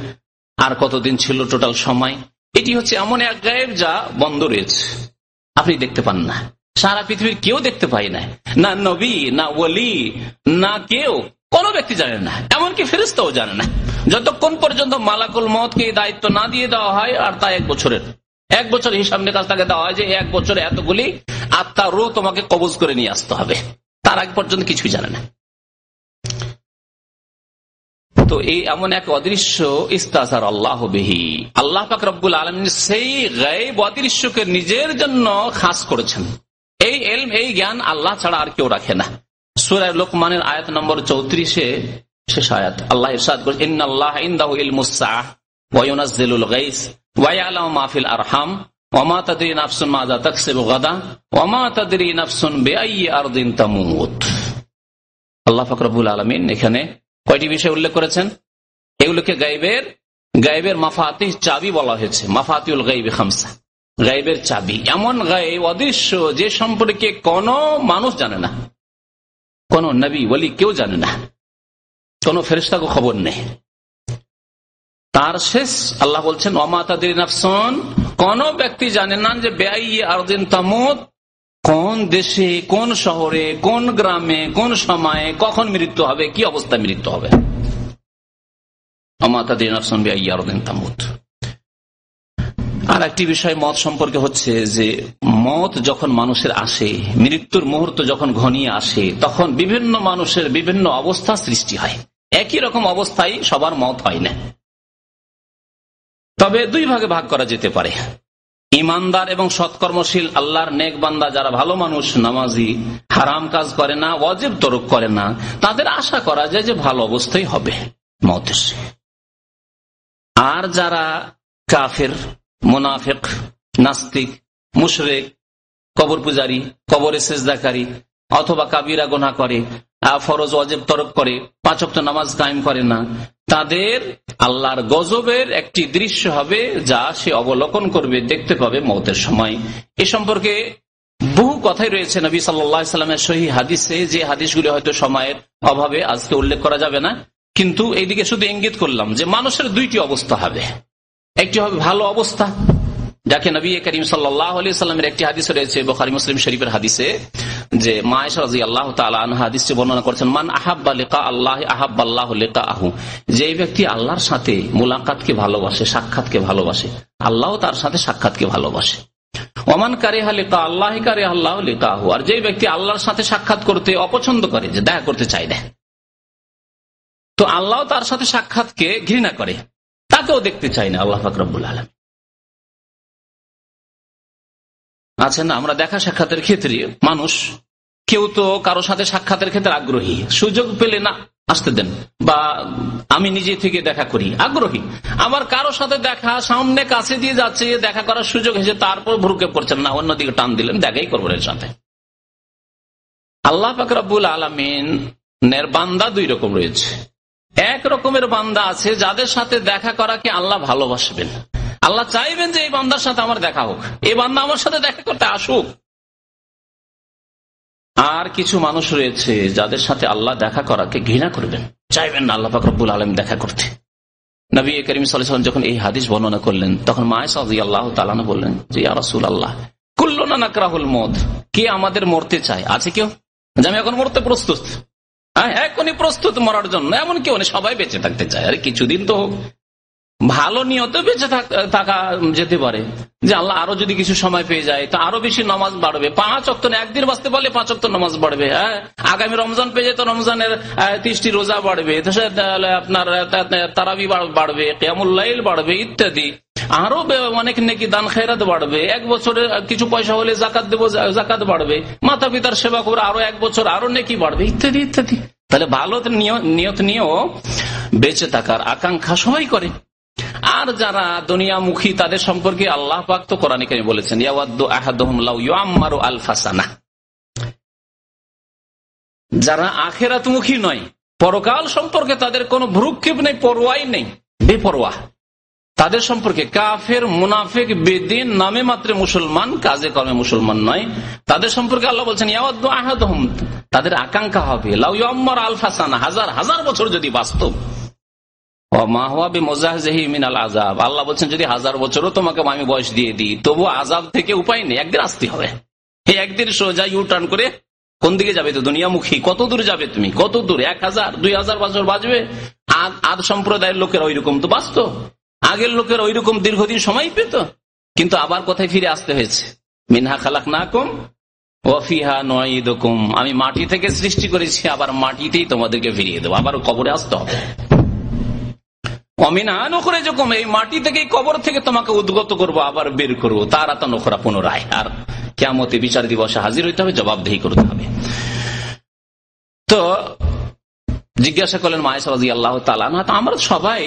আর কতদিন ছিল টোটাল সময়। এটি হচ্ছে এমন এক গায়েব যা বন্ধ রয়েছে, আপনি দেখতে পান না। সারা পৃথিবীর কেউ দেখতে পায় না, না নবী, না ওলি, না কেউ, কোন ব্যক্তি জানে না, এমনকি ফেরেশতাও জানে না, যতক্ষণ পর্যন্ত মালাকুল মওতকে এই দায়িত্ব না দিয়ে দেওয়া হয়। আর তা 1 বছরের, 1 বছর হিসাব নিকাশ তাকে দেওয়া হয় যে 1 বছরে এতগুলি আত্মার রূহ তোমাকে কবজ করে নিয়ে আসতে হবে। তার আগে পর্যন্ত কিছুই জানে না। তো এই এমন এক অদৃশ্য ইস্তাজার আল্লাহ বিহি, আল্লাহ পাক রব্বুল আলামিন সেই গায়ব অদৃশ্যকে নিজের জন্য খাস করেছেন। এই ইলম, এই জ্ঞান আল্লাহ ছাড়া আর কেউ রাখে না। সূরা লোকমানের আয়াত নম্বর 34 শেষ আয়াত আল্লাহ ইরশাদ করেছেন, ইন্নাল্লাহা ইনদাহু ইলমুস সাআহ ওয়া ইউনাজ্জিলুল গায়স ওয়া ইয়ালামু মা ফিল আরহাম ওয়া মা তাদরি নাফসুন মাযা তাকসিবু গাদা ওয়া মা তাদরি নাফসুন বিআইয়ি আরদিন তামুত। আল্লাহ পাক রব্বুল আলামিন এখানে কয়টি বিষয় উল্লেখ করেছেন? এগুলোকে গায়বের মাফাতিহ, চাবি বলা হয়েছে। মাফাতিউল গায়বি খামসা, গায়বের চাবি, এমন গায়ব অদৃশ্য যে সম্পর্কে কোন মানুষ জানে না, কোন নবী ওলি কেউ জানে না, কোন ফেরেশতাকে খবর নেই। তার শেষ আল্লাহ বলছেন ওয়া মা তাদরি নাফসুন, কোন ব্যক্তি জানে না যে বিআইয়ি আরদিন তামুত, কোন দেশে, কোন শহরে, কোন গ্রামে, কোন সময়ে, কখন মৃত্যু হবে, কি অবস্থায় মৃত্যু হবে। আর একটি বিষয় মওত সম্পর্কে হচ্ছে যে মওত যখন মানুষের আসে, মৃত্যুর মুহূর্ত যখন ঘনিয়ে আসে, তখন বিভিন্ন মানুষের বিভিন্ন অবস্থা সৃষ্টি হয়। একই রকম অবস্থায় সবার মওত হয় না, তবে 2 ভাগে ভাগ করা যেতে পারে। ইমানদার এবং সৎকর্মশীল আল্লাহর নেক বান্দা, যারা ভালো মানুষ, নামাজি, হারাম কাজ করে না, ওয়াজিব তরক করে না, তাদের আশা করা যায় যে ভালো অবস্থায় হবে মওতের। আর যারা কাফের, মুনাফিক, নাস্তিক, মুশরিক, কবর পূজারী, কবরে সিজদাকারী, অথবা কাবিরা গুনাহ করে, ফরজ ওয়াজিব তরক করে, 5 ওয়াক্ত নামাজ কায়েম করে না, তাদের আল্লাহর গজবের একটি দৃশ্য হবে যা সে অবলোকন করবে, দেখতে পাবে মওতের সময়। এ সম্পর্কে বহু কথাই রয়েছে নবী সাল্লাল্লাহু আলাইহি ওয়াসাল্লামের সহিহ হাদিসে, যে হাদিসগুলি হয়তো সময়ের অভাবে আজকে উল্লেখ করা যাবে না, কিন্তু এইদিকে শুধু ইঙ্গিত করলাম যে মানুষের 2টি অবস্থা হবে। একটি হবে ভালো অবস্থা, যাকে নবী করিম সাল্লাল্লাহু আলাইহি ওয়াসাল্লামের একটি হাদিস রয়েছে বুখারী মুসলিম শরীফের হাদিসে, যে মা আয়েশা রাদিয়াল্লাহু তাআলা আনহা হাদিসটি বর্ণনা করেছেন, মান আহাব্বা লিকা আল্লাহ আহাব্বাল্লাহু লিকাহু, যে ব্যক্তি আল্লাহর সাথে মুলাকাতকে ভালোবাসে, সাক্ষাৎকে ভালোবাসে, আল্লাহ তার সাথে সাক্ষাৎকে ভালোবাসে। ওমান কারিহা লিকা আল্লাহি কারিহাল্লাহু লিকাহু, আর যে ব্যক্তি আল্লাহর সাথে সাক্ষাৎ করতে অপছন্দ করে, যে দেখা করতে চায় না, তো আল্লাহ তার সাথে সাক্ষাৎকে ঘৃণা করে, তাকেও দেখতে চায় না আল্লাহ পাক রব্বুল আলামিন। আছে না, আমরা দেখা সাক্ষাতের ক্ষেত্রে মানুষ কেউ তো কারো সাথে সাক্ষাতের ক্ষেত্রে আগ্রহী, সুযোগ পেলে না আসতে দেন, বা আমি নিজে থেকে দেখা করি আগ্রহী। আবার কারো সাথে দেখা সামনে কাছে দিয়ে যাচ্ছে, দেখা করার সুযোগ হয়েছে, তারপর ভ্রুক্ষেপ করছেন না, অন্যদিকে টান দিলেন, দেখাই করবেন এর সাথে। আল্লাহ পাক রব্বুল আলামিনের বান্দা দুই রকম রয়েছে। এক রকমের বান্দা আছে যাদের সাথে দেখা করাকে আল্লাহ ভালোবাসবেন, আল্লাহ চাইবেন যে এই বান্দার সাথে আমার দেখা হোক, এই বান্দা আমার সাথে দেখা করতে আসুক। আর কিছু মানুষ রয়েছে যাদের সাথে আল্লাহ দেখা করাকে ঘৃণা করবেন, চাইবেন না আল্লাহ পাক রব্বুল আলামিন দেখা করতে। নবী করিম সাল্লাল্লাহু আলাইহি ওয়াসাল্লাম যখন এই হাদিস বর্ণনা করলেন, তখন মা আয়েশা রাদিয়াল্লাহু তাআলা আনহা বললেন যে ইয়া রাসূলুল্লাহ, কুল্লুনা নাকরাহুল মউত, কে আমাদের মরতে চায়? আছে কেউ যে আমি এখন মরতে প্রস্তুত, এখনই প্রস্তুত মরার জন্য? এমন কেউ নেই, সবাই বেঁচে থাকতে চায়। আরে কিছুদিন তো হোক, ভালো নিয়তে বেঁচে থাকা যেতে পারে, যে আল্লাহ আরো যদি কিছু সময় পেয়ে যায় তো আরো বেশি নামাজ বাড়বে, 5 ওয়াক্ত একদিন বাঁচতে পারলে 5 ওয়াক্ত নামাজ বাড়বে, আগামী রমজান পেয়ে যায় তো রমজানের 30টি রোজা বাড়বে, আপনার তারাবি বাড়বে, কিয়ামুল লাইল বাড়বে, ইত্যাদি আরো অনেক নেকি দান খেরাত বাড়বে, 1 বছরে কিছু পয়সা হলে জাকাত দেবো, জাকাত বাড়বে, মাতা পিতার সেবা করে আরো 1 বছর আরো নেকি বাড়বে, ইত্যাদি ইত্যাদি। তাহলে ভালো নিয়ত নিয়েও বেঁচে থাকার আকাঙ্ক্ষা সবাই করে। আর যারা দুনিয়ামুখী তাদের সম্পর্কে আল্লাহ পাক তো কোরআনে কারিমে বলেছেন, ইয়াওয়াদ্দু আহাদুহুম লাউ ইউআম্মারু আলফা সানাহ। যারা আখিরাতমুখী নয়, পরকাল সম্পর্কে তাদের কোনো ভ্রুক্ষেপ নেই, পরোয়াই নেই, বেপরোয়া, তাদের সম্পর্কে কাফের, মুনাফিক, বেদিন, নামে মাত্র মুসলমান, কাজে কর্মে মুসলমান নয়, তাদের সম্পর্কে আল্লাহ বলছেন ইয়াওয়াদ্দু আহাদুহুম, তাদের আকাঙ্ক্ষা হবে লাউ ইউআম্মারু আলফা সানাহ, হাজার হাজার বছর যদি বাস্তব। আল্লাহ বলছেন যদি 1000 বছরও তোমাকে আমি বয়স দিয়ে দিই, তবু আযাব থেকে উপায় নেই, একদিন আসতে হবে। এই একদিন সোজা ইউ টার্ন করে কোন দিকে যাবে? তো দুনিয়ামুখী। কত দূর যাবে তুমি? কত দূর? 1000 2000 বছর বাঁচবে? আদ সম্প্রদায়ের লোকের ওইরকম তো বাঁচত, আগের লোকের ওইরকম দীর্ঘদিন সময় পেত, কিন্তু আবার কোথায় ফিরে আসতে হয়েছে? মিনহা খালাকনাকুম ওয়া ফিহা নুঈদুকুম, আমি মাটি থেকে সৃষ্টি করেছি, আবার মাটিতেই তোমাদেরকে ফিরিয়ে দেবো, আবার কবরে আসতে হবে। অমিনা নখরে যখন এই মাটি থেকে, কবর থেকে তোমাকে উদ্গত করবো, আবার বের করবো, তারা তো নখরা পুনরায়, আর কিয়ামতে বিচার দিবসে হাজির হইতে হবে, জবাবদিহি করতে হবে। তো জিজ্ঞাসা করলেন মা আয়েশা রাদিয়াল্লাহু তাআলা আনহা, আমরা সবাই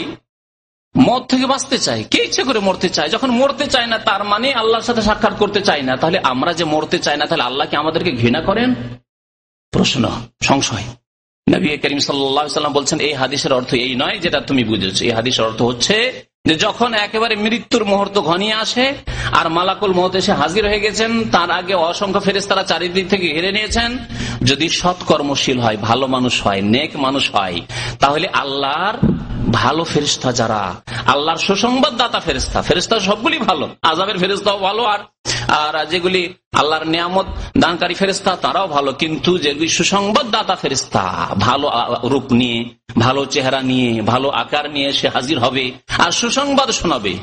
মত থেকে বাঁচতে চাই, কে ইচ্ছে করে মরতে চায়? যখন মরতে চায় না তার মানে আল্লাহর সাথে সাক্ষাৎ করতে চাই না, তাহলে আমরা যে মরতে চাই না, তাহলে আল্লাহ কি আমাদেরকে ঘৃণা করেন? প্রশ্ন, সংশয়। নবী করিম সাল্লাল্লাহু আলাইহি ওয়াসাল্লাম বলছেন এই হাদিসের অর্থ এই নয় যেটা তুমি বুঝেছো। এই হাদিসের অর্থ হচ্ছে যে যখন একেবারে মৃত্যুর মুহূর্ত ঘনিয়ে আসে আর মালাকুল মউত এসে হাজির হয়ে গেছেন, তার আগে অসংখ্য ফেরেশতারা চারিদিক থেকে ঘিরে নিয়েছেন, যদি সৎকর্মশীল হয়, ভালো মানুষ হয়, নেক মানুষ হয়, তাহলে আল্লাহর ভালো ফেরেশতা যারা, আল্লাহর সুসংবাদদাতা ফেরেশতা, ফেরেশতা সবগুলি ভালো, আযাবের ফেরেশতাও ভালো, আর যেগুলি আল্লাহর নিয়ামত দানকারী ফেরেশতা তারাও ভালো, কিন্তু যেগুলি সুসংবাদদাতা ফেরেশতা, ভালো রূপ নিয়ে, ভালো চেহারা নিয়ে, ভালো আকার নিয়ে সে হাজির হবে আর সুসংবাদ শোনাবে।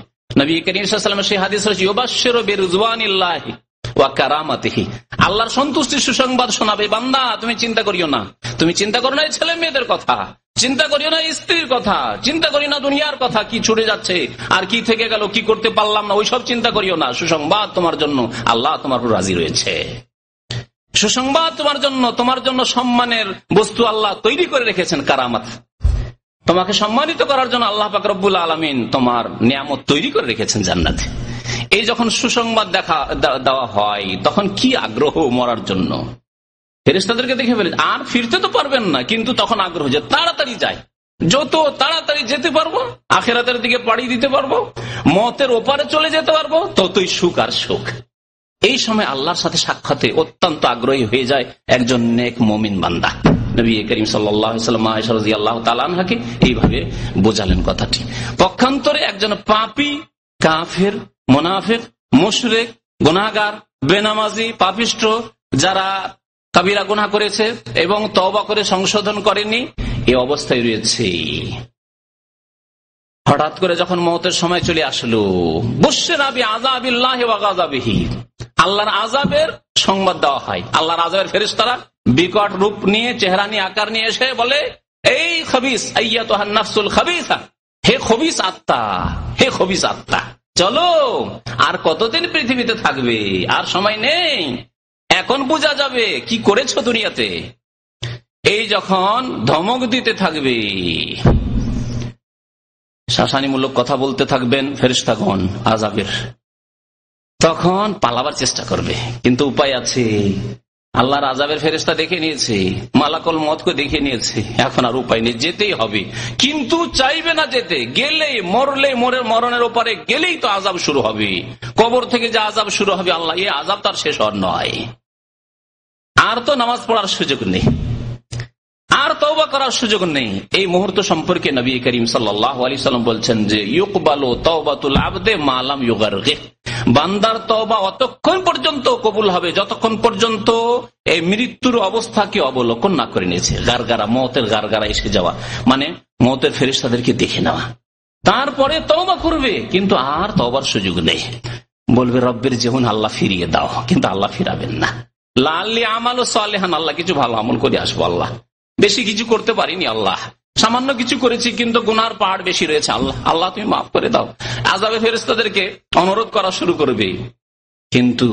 নবী করিম সাল্লাল্লাহু আলাইহি ওয়াসাল্লাম সেই হাদিস রয়েছে, ইউবাশশিরু বিরিজওয়ানিল্লাহি ওয়া কারামাতিহি, আল্লাহর সন্তুষ্টির সুসংবাদ শোনাবে। বান্দা তুমি চিন্তা করিও না, তুমি চিন্তা করো না ছেলে মেয়েদের কথা, চিন্তা করিও না স্ত্রীর কথা, চিন্তা করি না দুনিয়ার কথা, কি ছুটে যাচ্ছে আর কি থেকে গেল, কি করতে পারলাম না, ওইসব চিন্তা করিও না। সুসংবাদ তোমার জন্য, আল্লাহ তোমার উপর রাজি রয়েছে। সুসংবাদ তোমার জন্য সম্মানের বস্তু আল্লাহ তৈরি করে রেখেছেন, কারামাত, তোমাকে সম্মানিত করার জন্য আল্লাহ পাক রব্বুল আলামিন তোমার নিয়ামত তৈরি করে রেখেছেন জান্নাতে। এই যখন সুসংবাদ দেওয়া হয়, তখন কি আগ্রহ মরার জন্য। ফেরেশতাদেরকে দেখে ফেলে আর ফিরতে তো পারবেন না, কিন্তু তখন আগ্রহ যে তাড়াতাড়ি যায়, যত তাড়াতাড়ি যেতে পারবো, আখিরাতের দিকে পাড়ি দিতে পারবো, মতের ওপারে চলে যেতে পারবো, ততই সুখ আর সুখ। এই সময় আল্লাহর সাথে সাক্ষাতে অত্যন্ত আগ্রহী হয়ে যায় একজন নেক মুমিন বান্দা। নবী করিম সাল্লাল্লাহু আলাইহি ওয়াসাল্লাম আয়েশা রাদিয়াল্লাহু তাআলা আনহাকে এইভাবে বোঝালেন কথাটি। পক্ষান্তরে একজন পাপী, কাফের, মুনাফিক, মুশরিক, গুনাহগার, বেনামাজি, পাপিষ্ঠ, যারা কাবিরা গুনাহ করেছে এবং তওবা করে সংশোধন করেনি, এই অবস্থায় রয়েছে। হঠাৎ করে যখন মওতের সময় চলে আসলো, বুশরা বিআযাবিল্লাহি ওয়া গাযাবিহি, আল্লাহর আযাবের সংবাদ দেওয়া হয়। আল্লাহর আযাবের ফেরেশতারা বিকট রূপ নিয়ে, চেহারা নিয়ে, আকার নিয়ে এসে বলে, এই খবিস, আইয়াতুহান নাফসুল খবিসা, হে খবিস আত্মা, হে খবিস আত্মা, চলো আর কতদিন পৃথিবীতে থাকবে, আর সময় নেই। এখন বোঝা যাবে কি করেছো দুনিয়াতে। এই যখন ধমক দিতে থাকবে, শাসানিমূলক কথা বলতে থাকবেন ফেরেশতাগণ আযাবের, তখন পালাবার চেষ্টা করবে। কিন্তু উপায় আছে, আল্লাহর আযাবের ফেরেশতা দেখে নিয়েছে, মালাকুল মউতকে দেখে নিয়েছে, এখন আর উপায় নেই, যেতেই হবে। কিন্তু চাইবে না যেতে, গেলেই মরণের ওপারে গেলেই তো আযাব শুরু হবে। কবর থেকে যে আযাব শুরু হবে, আল্লাহ এই আযাব তার শেষ হওয়ার নয়। আর তো নামাজ পড়ার সুযোগ নেই, আর তওবা করার সুযোগ নেই। এই মুহূর্ত সম্পর্কে নবী করিম সাল্লাল্লাহু আলাইহি সাল্লাম বলছেন যে ইউকবালু তাওবাতুল আবদে মা লাম ইউগারগির, বান্দার তওবা অতক্ষণ পর্যন্ত কবুল হবে যতক্ষণ পর্যন্ত এই মৃত্যুর অবস্থাকে অবলোকন না করে নিয়েছে। গারগারা, মওতের গারগারা এসে যাওয়া, মানে মওতের ফেরেশতাদেরকে দেখে নেওয়া, তারপরে তওবা করবে। কিন্তু আর তওবার সুযোগ নেই। বলবে রব্বের জীবন আল্লাহ ফিরিয়ে দাও, কিন্তু আল্লাহ ফিরাবেন না। লাআল্লি আমালু সালিহান, আল্লাহ কিছু ভালো আমল করে আসবো, আল্লাহ বেশি কিছু করতে পারিনি, আল্লাহ সামান্য কিছু করেছি, কিন্তু গুনার পাহাড় বেশি রয়েছে, আল্লাহ আল্লাহ তুমি মাফ করে দাও। আযাবে ফেরেশতাদেরকে অনুরোধ করা শুরু করবে। কিন্তু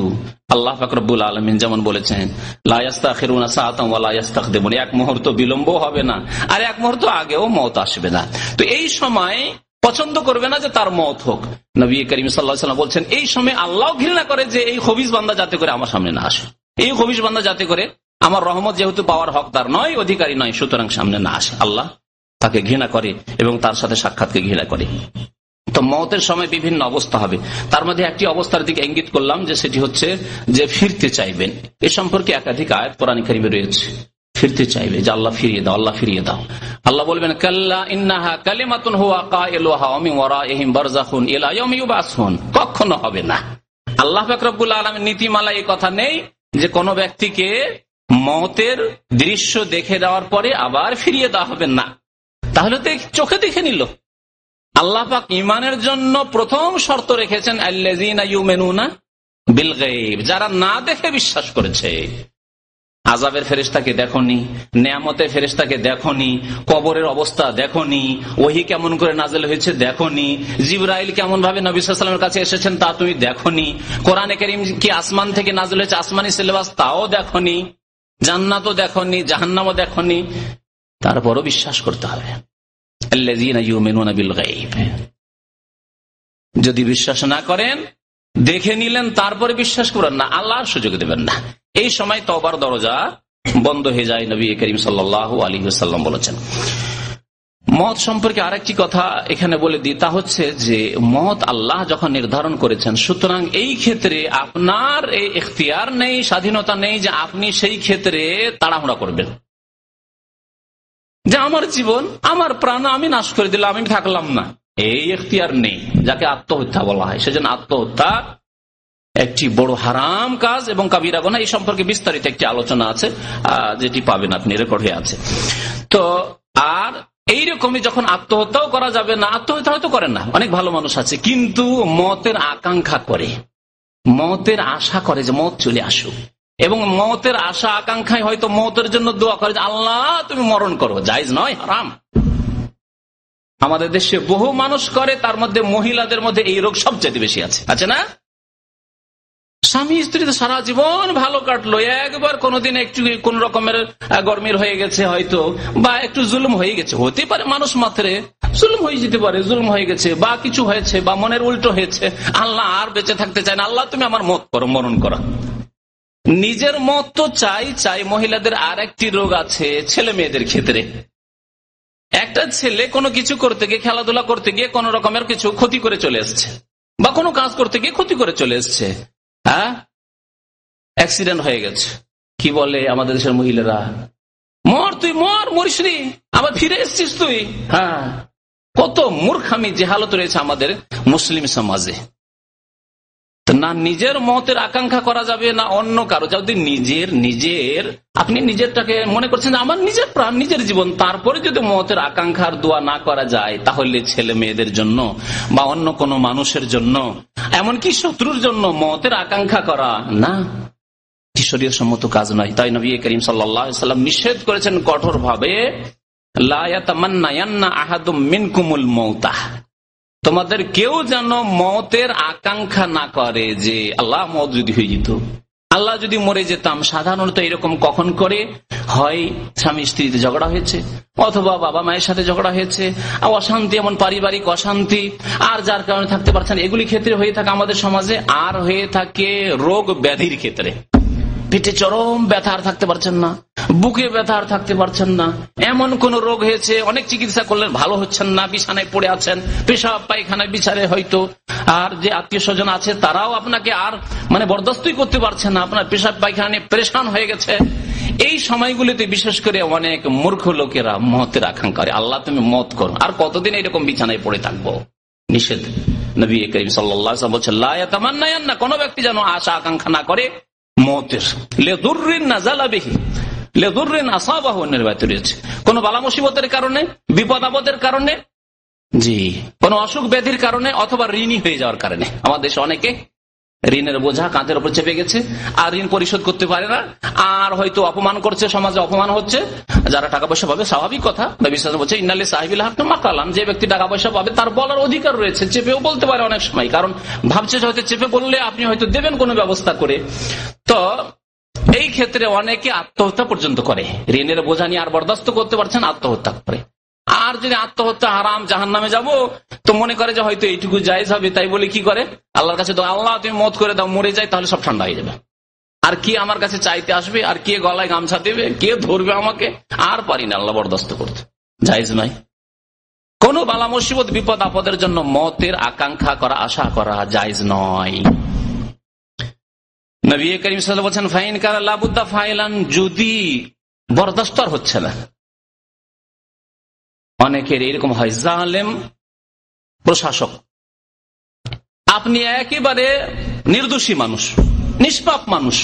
আল্লাহ পাক রব্বুল আলামিন যেমন বলেছেন, লা ইস্তাখিরুনা সাআতান ওয়া লা ইস্তাকদিমুন, এক মুহূর্ত বিলম্ব হবে না, আর এক মুহূর্ত আগেও মওত আসবে না। তো এই সময় পছন্দ করবে না যে তার মওত হোক। নবী করিম সাল্লাল্লাহু আলাইহি ওয়াসাল্লাম বলছেন, এই সময় আল্লাহ ঘৃণা করে যে এই খবিস বান্দা যাতে করে আমার সামনে না আসে, এই খবিস বান্দা যাতে করে আমার রহমত যেহেতু পাওয়ার হকদার নয়, অধিকারী নয়, সুতরাং সামনে না আসে। আল্লাহ তাকে ঘৃণা করে এবং তার সাথে সাক্ষাৎকে ঘৃণা করে। তো মওতের সময় বিভিন্ন অবস্থা হবে, তার মধ্যে একটি অবস্থার দিকে ইঙ্গিত করলাম যে সেটি হচ্ছে যে ফিরতে চাইবেন। এ সম্পর্কে একাধিক আয়াত কোরআন কারীমে রয়েছে, ফিরতে চাইবে যে আল্লাহ ফিরিয়ে দাও, আল্লাহ ফিরিয়ে দাও। আল্লাহ বলবেন কাল্লা ইন্নাহা কালিমাতুন হুয়া কাইলুহা ওয়া মিন ওয়ারাইহিম বারযাখুন ইলা ইয়াউমি ইউবআসুন, কখনো হবে না। আল্লাহ পাক রব্বুল আলামিন নীতিমালা এই কথা নেই যে কোন ব্যক্তিকে মওতের দৃশ্য দেখে দেওয়ার পরে আবার ফিরিয়ে দেওয়া হবে না। তাহলে তো চোখে দেখে নিল। আল্লাহ পাক ঈমানের জন্য প্রথম শর্ত রেখেছেন আল্লাযীনা ইউমিনুনা বিল গায়ব, যারা না দেখে বিশ্বাস করেছে। আযাবের ফেরেশতাকে দেখোনি, নেয়ামতের ফেরেশতাকে দেখোনি, কবরের অবস্থা দেখোনি, ওহী কেমন করে নাযিল হয়েছে দেখোনি, জিবরাইল কেমন ভাবে নবী সাল্লাল্লাহু আলাইহি ওয়াসাল্লামের কাছে এসেছেন তা তুমি দেখোনি, কোরআনে কারীম কি আসমান থেকে নাযিল হয়েছে, আসমানি সিলেবাস তাও দেখোনি, জান্নাতও দেখোনি, জাহান্নামও দেখোনি, তারপরও বিশ্বাস করতে হবে। আল্লাযীনা ইউমিনুনা বিল গায়ব, যদি বিশ্বাস না করেন, দেখে নিলেন তারপরে বিশ্বাস করেন না, আল্লাহর সুযোগ দেবেন না। এই সময় তওবার দরজা বন্ধ হয়ে যায়, নবী করিম সাল্লাল্লাহু আলাইহি ওয়াসাল্লাম বলেছেন। মওত সম্পর্কে আরেকটি কথা এখানে বলে দিই, তা হচ্ছে যে মওত আল্লাহ যখন নির্ধারণ করেছেন, সুতরাং এই ক্ষেত্রে আপনার এই ইখতিয়ার নেই, স্বাধীনতা নেই যে আপনি সেই ক্ষেত্রে তাড়াহুড়া করবেন, যে আমার জীবন, আমার প্রাণ আমি নাশ করে দিলাম, আমি থাকলাম না, এই ইখতিয়ার নেই, যাকে আত্মহত্যা বলা হয়। সেজন্য আত্মহত্যা একটি বড় হারাম কাজ এবং কাবিরা গুনাহ। এই সম্পর্কে বিস্তারিত একটি আলোচনা আছে, যেটি পাবেন আপনি, রেকর্ড হয়ে আছে। তো আর এইরকমই যখন আত্মহত্যাও করা যাবে না, আত্মহত্যা হয়তো করেন না, অনেক ভালো মানুষ আছে, কিন্তু মওতের আকাঙ্ক্ষা করে, মওতের আশা করে যে মওত চলে আসুক, এবং মওতের আশা আকাঙ্ক্ষায় হয়তো মওতের জন্য দোয়া করে যে আল্লাহ তুমি মরণ করো। জায়েজ নয়, হারাম। আমাদের দেশে বহু মানুষ করে, তার মধ্যে মহিলাদের মধ্যে এই রোগ সবচেয়ে বেশি আছে না? স্বামী স্ত্রী তো সারা জীবন ভালো কাটলো, একবার কোনোদিন একটু কোন রকমের গরমির হয়ে গেছে হয়তো, বা একটু জুলুম হয়ে গেছে, হতে পারে মানুষ মাত্রে জুলুম হয়ে যেতে পারে, জুলুম হয়ে গেছে বা কিছু হয়েছে বা মনের উল্টো হয়েছে, আল্লাহ আর বেঁচে থাকতে চায় না, আল্লাহ তুমি আমার মত করো, মরণ করো। নিজের মত তো চাই। মহিলাদের আর একটি রোগ আছে ছেলে মেয়েদের ক্ষেত্রে। একটা ছেলে কোনো কিছু করতে গিয়ে, খেলাধুলা করতে গিয়ে কোন রকমের কিছু ক্ষতি করে চলে এসছে, বা কোনো কাজ করতে গিয়ে ক্ষতি করে চলে এসছে, অ্যাক্সিডেন্ট হয়ে গেছে। কি বলে আমাদের দেশের মহিলারা, মর তুই, মরিসনি, আবার ফিরে এসছিস তুই। কত মূর্খামি জেহালত রয়েছে আমাদের মুসলিম সমাজে। না নিজের মতের আকাঙ্ক্ষা করা যাবে, না অন্য কারো। যদি নিজের আপনি নিজেরটাকে মনে করছেন আমার নিজের প্রাণ, নিজের জীবন, তারপরে যদি মতের আকাঙ্ক্ষার দোয়া না করা যায়, তাহলে ছেলে মেয়েদের জন্য বা অন্য কোনো মানুষের জন্য, এমনকি শত্রুর জন্য মতের আকাঙ্ক্ষা করা না, শরীয়ত সম্মত কাজ নয়। তাই নবী করিম সাল্লাল্লাহু আলাইহি ওয়াসাল্লাম নিষেধ করেছেন কঠোর ভাবে, লা ইয়াতামান্নায়ান্না আহাদুম মিনকুমুল মাউতা, তোমাদের কেউ যেন মতের আকাঙ্ক্ষা না করে যে আল্লাহ মত যদি হয়ে যেত, আল্লাহ যদি মরে যেতাম। সাধারণত এরকম কখন করে হয়, স্বামী স্ত্রীতে ঝগড়া হয়েছে, অথবা বাবা মায়ের সাথে ঝগড়া হয়েছে, অশান্তি, এমন পারিবারিক অশান্তি, আর যার কারণে থাকতে পারছেন, এগুলি ক্ষেত্রে হয়ে থাকে আমাদের সমাজে। আর হয়ে থাকে রোগ ব্যাধির ক্ষেত্রে, পেটে চরম ব্যথা আর থাকতে পারছেন না, বুকে ব্যথা আর থাকতে পারছেন না, এমন কোন রোগ হয়েছে, অনেক চিকিৎসা করলেন ভালো হচ্ছেন না, বিছানায় পড়ে আছেন, পেশাব পায়খানায় বিচারে হয়তো, আর যে আত্মীয় স্বজন আছে তারাও আপনাকে আর বরদাস্তই করতে পারছেন না, আপনার পেশাব পায়খানা নিয়ে পরেশান হয়ে গেছে। এই সময়গুলিতে বিশেষ করে অনেক মূর্খ লোকেরা মতের আকাঙ্ক্ষা করে, আল্লাহ তুমি মত করো, আর কতদিন এরকম বিছানায় পড়ে থাকবো। নিষেধ। নবী করিম সাল্লাল্লাহু আলাইহি ওয়াসাল্লাম বলেছেন, লা ইয়াতামান্নায়ান্না, কোন ব্যক্তি যেন আশা আকাঙ্ক্ষা না করে মতের, লিদুররিন নাযালা বিহি লিদুররিন আসাবাহু, রয়েছে কোন বালা মুসিবতের কারণে, বিপদ আপদের কারণে, জি কোন অসুখ ব্যাধির কারণে, অথবা ঋণী হয়ে যাওয়ার কারণে। আমাদের দেশে অনেকে ঋণের বোঝা কাঁধের উপর চেপে গেছে, আর ঋণ পরিশোধ করতে পারে না, আর হয়তো অপমান করছে, সমাজে অপমান হচ্ছে। যারা টাকা পয়সা পাবে, স্বাভাবিক কথা, বিশ্বাস বলছে ইন্নালি সাহিবিল হক মাকালাম, যে ব্যক্তি টাকা পয়সা পাবে তার বলার অধিকার রয়েছে, চেপেও বলতে পারে অনেক সময়, কারণ ভাবছে হয়তো চেপে বললে আপনি হয়তো দেবেন কোনো ব্যবস্থা করে। তো এই ক্ষেত্রে অনেকে আত্মহত্যা পর্যন্ত করে, ঋণের বোঝা নিয়ে আর বরদাস্ত করতে পারছেন, আত্মহত্যা করে। আর যদি আত্মহত্যা হারাম, জাহান্নামে যাব, তো মনে করে যে হয়তো এইটুকু জায়েজ হবে, তাই বলে কি করে আল্লাহর কাছে, তো আল্লাহ তুমি মত করে দাও, মরে যাই, তাহলে সব ঠান্ডা হয়ে যাবে। আর কি আমার কাছে চাইতে আসবে, আর কে গলায় গামছা দেবে, কে ধরবে আমাকে, আর পারি না আল্লাহ বরদাস্ত করতে, জায়েজ নয়। কোন বালা মুসিবত, বিপদ আপদের জন্য মতের আকাঙ্ক্ষা করা, আশা করা জায়েজ নয়। নবী করিম সাল্লাল্লাহু আলাইহি ওয়াসাল্লাম বলেছেন, ফাইন কানা লাবুদ্দা ফাইলান, যদি বরদাস্ত আর হচ্ছে না। অনেকের এরকম হয়, জালেম প্রশাসক, আপনি একেবারে নির্দোষী মানুষ, নিষ্পাপ মানুষ,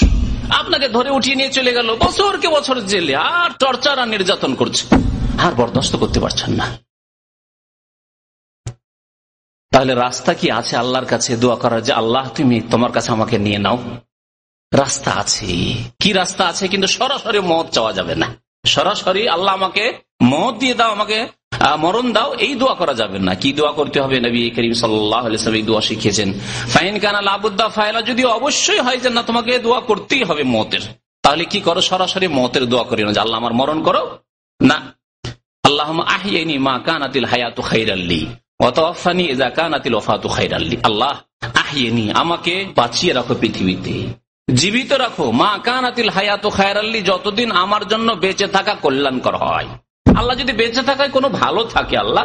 আপনাকে ধরে উঠিয়ে নিয়ে চলে গেল, বছরকে বছর জেলে, আর টর্চার আর নির্যাতন করছে, আর বরদাস্ত করতে পারছেন না। তাহলে রাস্তা কি আছে আল্লাহর কাছে দোয়া করার, যে আল্লাহ তুমি তোমার কাছে আমাকে নিয়ে নাও? রাস্তা আছে, কি রাস্তা আছে, কিন্তু সরাসরি মত চাওয়া যাবে না। সরাসরি আল্লাহ আমাকে মত দিয়ে দাও, আমাকে মরণ দাও, এই দোয়া করা যাবে না। কি দোয়া করতে হবে? নবী করিম সাল্লাল্লাহু আলাইহি ওয়াসাল্লাম এই দোয়া শিখিয়েছেন, ফাইন কানা লাবুদ্দা ফাইলা, যদি অবশ্যই হয় যে না তোমাকে দোয়া করতেই হবে মতের, তাহলে কি করো? সরাসরি মতের দোয়া করি না যে আল্লাহ আমার মরণ করো, না, আল্লাহুম্মা আহইনি মা কানাতিল হায়াতু খায়রাল লি ওয়া তাওয়াফফানি ইযা কানাতিল ওয়াফাতু খায়রাল লি। আল্লাহ আহইনি, আমাকে বাঁচিয়ে রাখো, পৃথিবীতে জীবিত রাখো, মা কানাতিল হায়াতু খায়রাল লি, যতদিন আমার জন্য বেঁচে থাকা কল্যাণকর হয়। আল্লাহ যদি বেঁচে থাকায় কোনো ভালো থাকে, আল্লাহ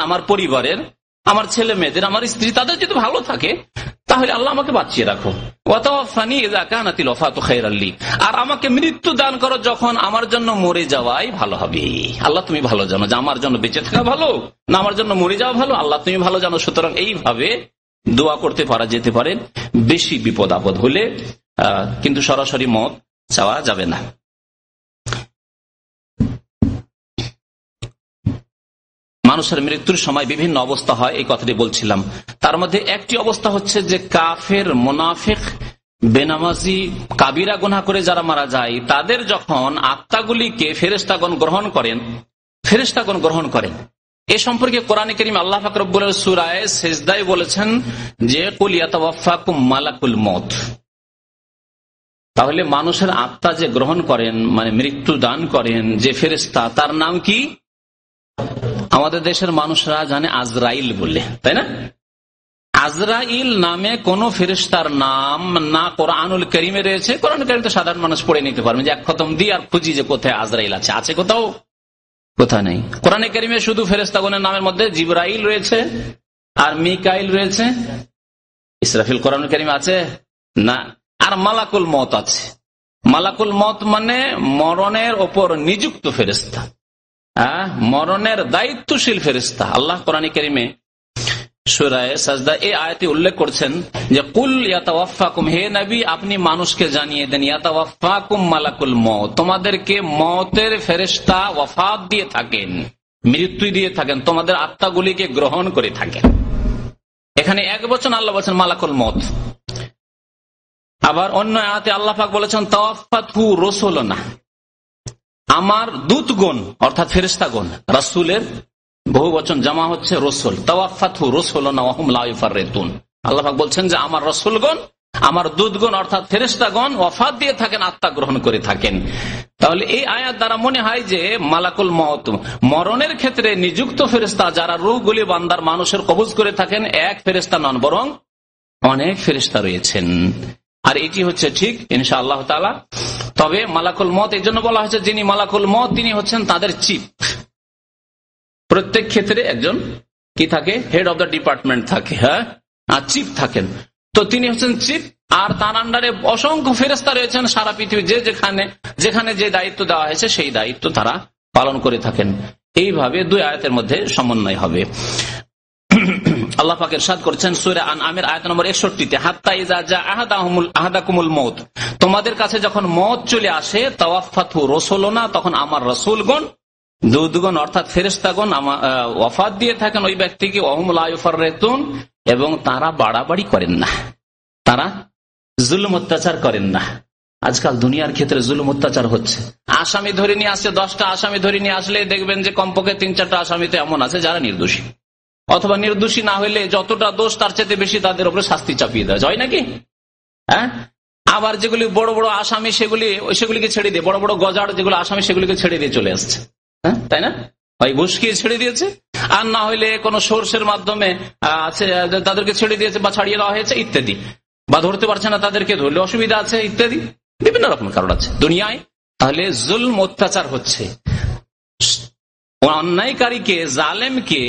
আমার পরিবারের, আমার ছেলে মেয়েদের, আমার স্ত্রী, তাদের যদি ভালো থাকে, তাহলে আল্লাহ আমাকে বাঁচিয়ে রাখো। ওয়াতাওয়াফানি ইযা কানাতিল ওয়াফাতু খায়রাল লি, আর আমাকে মৃত্যু দান করো যখন আমার জন্য মরে যাওয়াই ভালো হবে। আল্লাহ তুমি ভালো জানো যে আমার জন্য বেঁচে থাকা ভালো না আমার জন্য মরে যাওয়া ভালো, আল্লাহ তুমি ভালো জানো। সুতরাং এইভাবে দোয়া করতে পারা যেতে পারে বেশি বিপদ আপদ হলে, কিন্তু সরাসরি মত চাওয়া যাবে না। মানুষের মৃত্যুর সময় বিভিন্ন অবস্থা হয়, এই কথাটি বলছিলাম। তার মধ্যে একটি অবস্থা হচ্ছে যে কাফের, মুনাফিক, বেনামাজি, কাবিরা গুনাহ করে যারা মারা যায়, তাদের যখন আত্মাগুলিকে ফেরেশতাগণ গ্রহণ করেন, এ সম্পর্কে কোরআনে কারীমে আল্লাহ পাক রব্বুল আলামিন সূরা সিজদায় বলেছেন যে কুল ইয়াতাওয়াফাকুম মালাকুল মউত। তাহলে মানুষের আত্মা যে গ্রহণ করেন, মৃত্যু দান করেন যে ফেরেশতা, তার নাম কি? আমাদের দেশের মানুষরা জানে আজরাইল বলে, তাই না? আজরাইল নামে কোন ফেরেশতার নাম না কোরআনুল কারীমে রয়েছে। কোরআন কারীম তো সাধারণ মানুষ পড়ে নিতে পারবে, যে এক খতম দিয়ে আর খুঁজি যে কোথায় আজরাইল আছে, আছে কোথাও? কোথায় নেই। কোরআনে কারীমে শুধু ফেরেশতাগণের নামের মধ্যে জিবরাইল রয়েছে আর মিকাইল রয়েছে। ইসরাফিল কোরআনুল কারীমে আছে না। আর মালাকুল মউত আছে। মালাকুল মউত মানে মরণের ওপর নিযুক্ত ফেরেশতা, মরণের দায়িত্বশীল ফেরেশতা। আল্লাহ কোরআনে কারীমে সূরা সাজদা এই আয়াতে উল্লেখ করছেন যে কুল ইয়াতাওয়াফাকুম, হে নবী আপনি মানুষকে জানিয়ে দেন, ইয়াতাওয়াফাকুম মালাকুল মউত, তোমাদেরকে মওতের ফেরেশতা ওয়াফাত দিয়ে থাকেন, মৃত্যু দিয়ে থাকেন, তোমাদের আত্মাগুলিকে গ্রহণ করে থাকেন। এখানে এক বচন আল্লাহ বলেছেন মালাকুল মউত। আবার অন্য আয়াতে আল্লাহ পাক বলেছেন তাওয়াফাতহু রাসূলুনা, আমার দূতগণ অর্থাৎ ফেরেশতাগণ রাসূলের বহু বচন জামা হচ্ছে রসুল, তাওয়াফাতহু রুসুলুনা ওয়া হুম লা ইউফাররিতুন। আল্লাহ পাক বলছেন যে আমার রসুলগণ, আমার দূতগণ অর্থাৎ ফেরেশতাগণ ওয়াফাত দিয়ে থাকেন, আত্মা গ্রহণ করে থাকেন। তাহলে এই আয়াত দ্বারা মনে হয় যে মালাকুল মউত, মরণের ক্ষেত্রে নিযুক্ত ফেরেশতা যারা রূহগুলি বান্দার মানুষের কবজ করে থাকেন, এক ফেরেশতা নন বরং অনেক ফেরেশতা রয়েছেন। আর এটি হচ্ছে ঠিক ইনশাআল্লাহ তাআলা। তবে মালাকুল মউত এই জন্য বলা হয়েছে যিনি মালাকুল মউত তিনি হচ্ছেন তাদের চিফ। প্রত্যেক ক্ষেত্রে একজন কি থাকে, হেড অব দ্য ডিপার্টমেন্ট থাকে, হ্যাঁ, আর চিফ থাকেন। তো তিনি হচ্ছেন চিফ, আর তার আন্ডারে অসংখ্য ফেরেশতা রয়েছেন সারা পৃথিবী, যেখানে যে দায়িত্ব দেওয়া হয়েছে সেই দায়িত্ব তারা পালন করে থাকেন। এইভাবে দুই আয়াতের মধ্যে সমন্বয় হবে। আল্লাহ পাক ইরশাদ করেছেন সূরা আনআমের আয়াত নম্বর 61-তে, হাত্তা ইযা জা আহাদাকুমুল মউত, তোমাদের কাছে যখন মওত চলে আসে, তাওয়াফাতহু রুসুলুনা, তখন আমার রাসূলগণ, দূতগণ অর্থাৎ ফেরেশতাগণ ওয়াফাত দিয়ে থাকেন ওই ব্যক্তিকে, ওয়া হুম লা ইউফাররিতুন, এবং তারা বাড়াবাড়ি করেন না, তারা জুলুম অত্যাচার করেন না। আজকাল দুনিয়ার ক্ষেত্রে জুলুম অত্যাচার হচ্ছে। আসামি ধরে নিয়ে আসছে, 10টা আসামি ধরে নিয়ে আসলে দেখবেন যে কমপক্ষে 3-4টা আসামিতে এমন আছে যারা নির্দোষী, অথবা নির্দোষী না হইলে যতটা দোষ তার চাইতে বেশি তাদের উপরে শাস্তি চাপিয়ে দেওয়া যায় নাকি? হ্যাঁ, আবার যেগুলি বড় বড় আসামি সেগুলিকে ছেড়ে দিয়ে, বড় বড় গজাড় যেগুলো আসামি সেগুলিকে ছেড়ে দিয়ে চলে আসছে, হ্যাঁ, তাই না? ওই ঘুষকিয়ে ছেড়ে দিয়েছে, আর না হইলে কোন সোর্সের মাধ্যমে তাদেরকে ছেড়ে দিয়েছে বা ছাড়িয়ে দেওয়া হয়েছে ইত্যাদি, বা ধরতে পারছে না তাদেরকে, ধরলে অসুবিধা আছে ইত্যাদি, বিভিন্ন রকম কারণ আছে দুনিয়ায়। তাহলে জুলম অত্যাচার হচ্ছে, অন্যায়কারীকে, জালেমকে,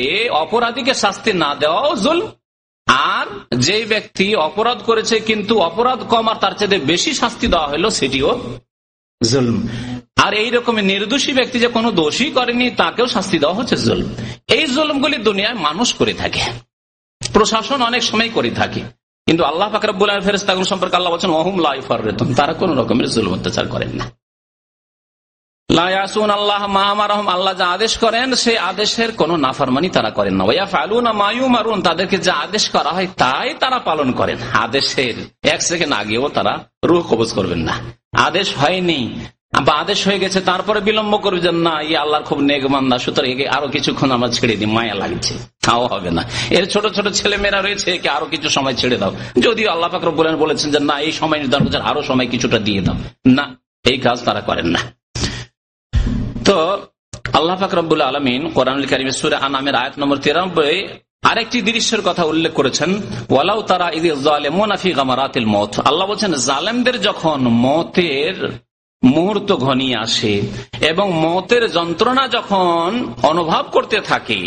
অপরাধীকে শাস্তি না দেওয়াও জুলম, আর যে ব্যক্তি অপরাধ করেছে কিন্তু অপরাধ কম আর তার চেয়ে বেশি শাস্তি দেওয়া হলো সেটিও জুলম। আর এইরকম নির্দোষী ব্যক্তি যে কোনো দোষই করেনি তাকেও শাস্তি দেওয়া হচ্ছে জুলম। এই জুলমগুলি দুনিয়ায় মানুষ করে থাকে, প্রশাসন অনেক সময় করে থাকে, কিন্তু আল্লাহ পাক রব্বুল আলামিন ফেরেশতাগণ সম্পর্কে আল্লাহ বলেছেন ওয়া হুম লা ইউফাররিতুন, তারা কোন রকমের জুলম অত্যাচার করেন না। লা ইয়াসুন আল্লাহ মা আমারহুম, আল্লাহ যা আদেশ করেন সেই আদেশের কোন নাফরমানি তারা করেন না। ওয়া ইয়াফআলুনা মা ইউমারুন, তাদেরকে যা আদেশ করা হয় তাই তারা পালন করেন। আদেশের 1 সেকেন্ড আগেও তারা রূহ কবজ করবেন না। আদেশ হয়নি বা আদেশ হয়ে গেছে তারপরে বিলম্ব করবেন না, ইয়ে আল্লাহর খুব নেক বান্দা, সুতরাং একে আরো কিছুক্ষণ আমরা ছেড়ে দিই, মায়া লাগছে, তাও হবে না। এর ছোট ছোট ছেলে মেয়েরা রয়েছে, একে আরো কিছু সময় ছেড়ে দাও, যদিও আল্লাহ পাক রব্বুল আলামিন বলেছেন যে না, এই সময় নির্ধারণ করছেন, আরো সময় কিছুটা দিয়ে দাও, না, এই কাজ তারা করেন না। তো আল্লাহ পাক রব্বুল আলামিন কোরআনুল কারীমের সূরা আনআমের আয়াত নম্বর 93 আরেকটি দৃশ্যের কথা উল্লেখ করেছেন, ওয়ালাউ তারা ইয যালিমুনা ফি গামারাতিল মউত। আল্লাহ বলেছেন জালেমদের যখন মওতের মুহূর্ত ঘনিয়ে আসে এবং মওতের যন্ত্রণা যখন অনুভব করতে থাকে,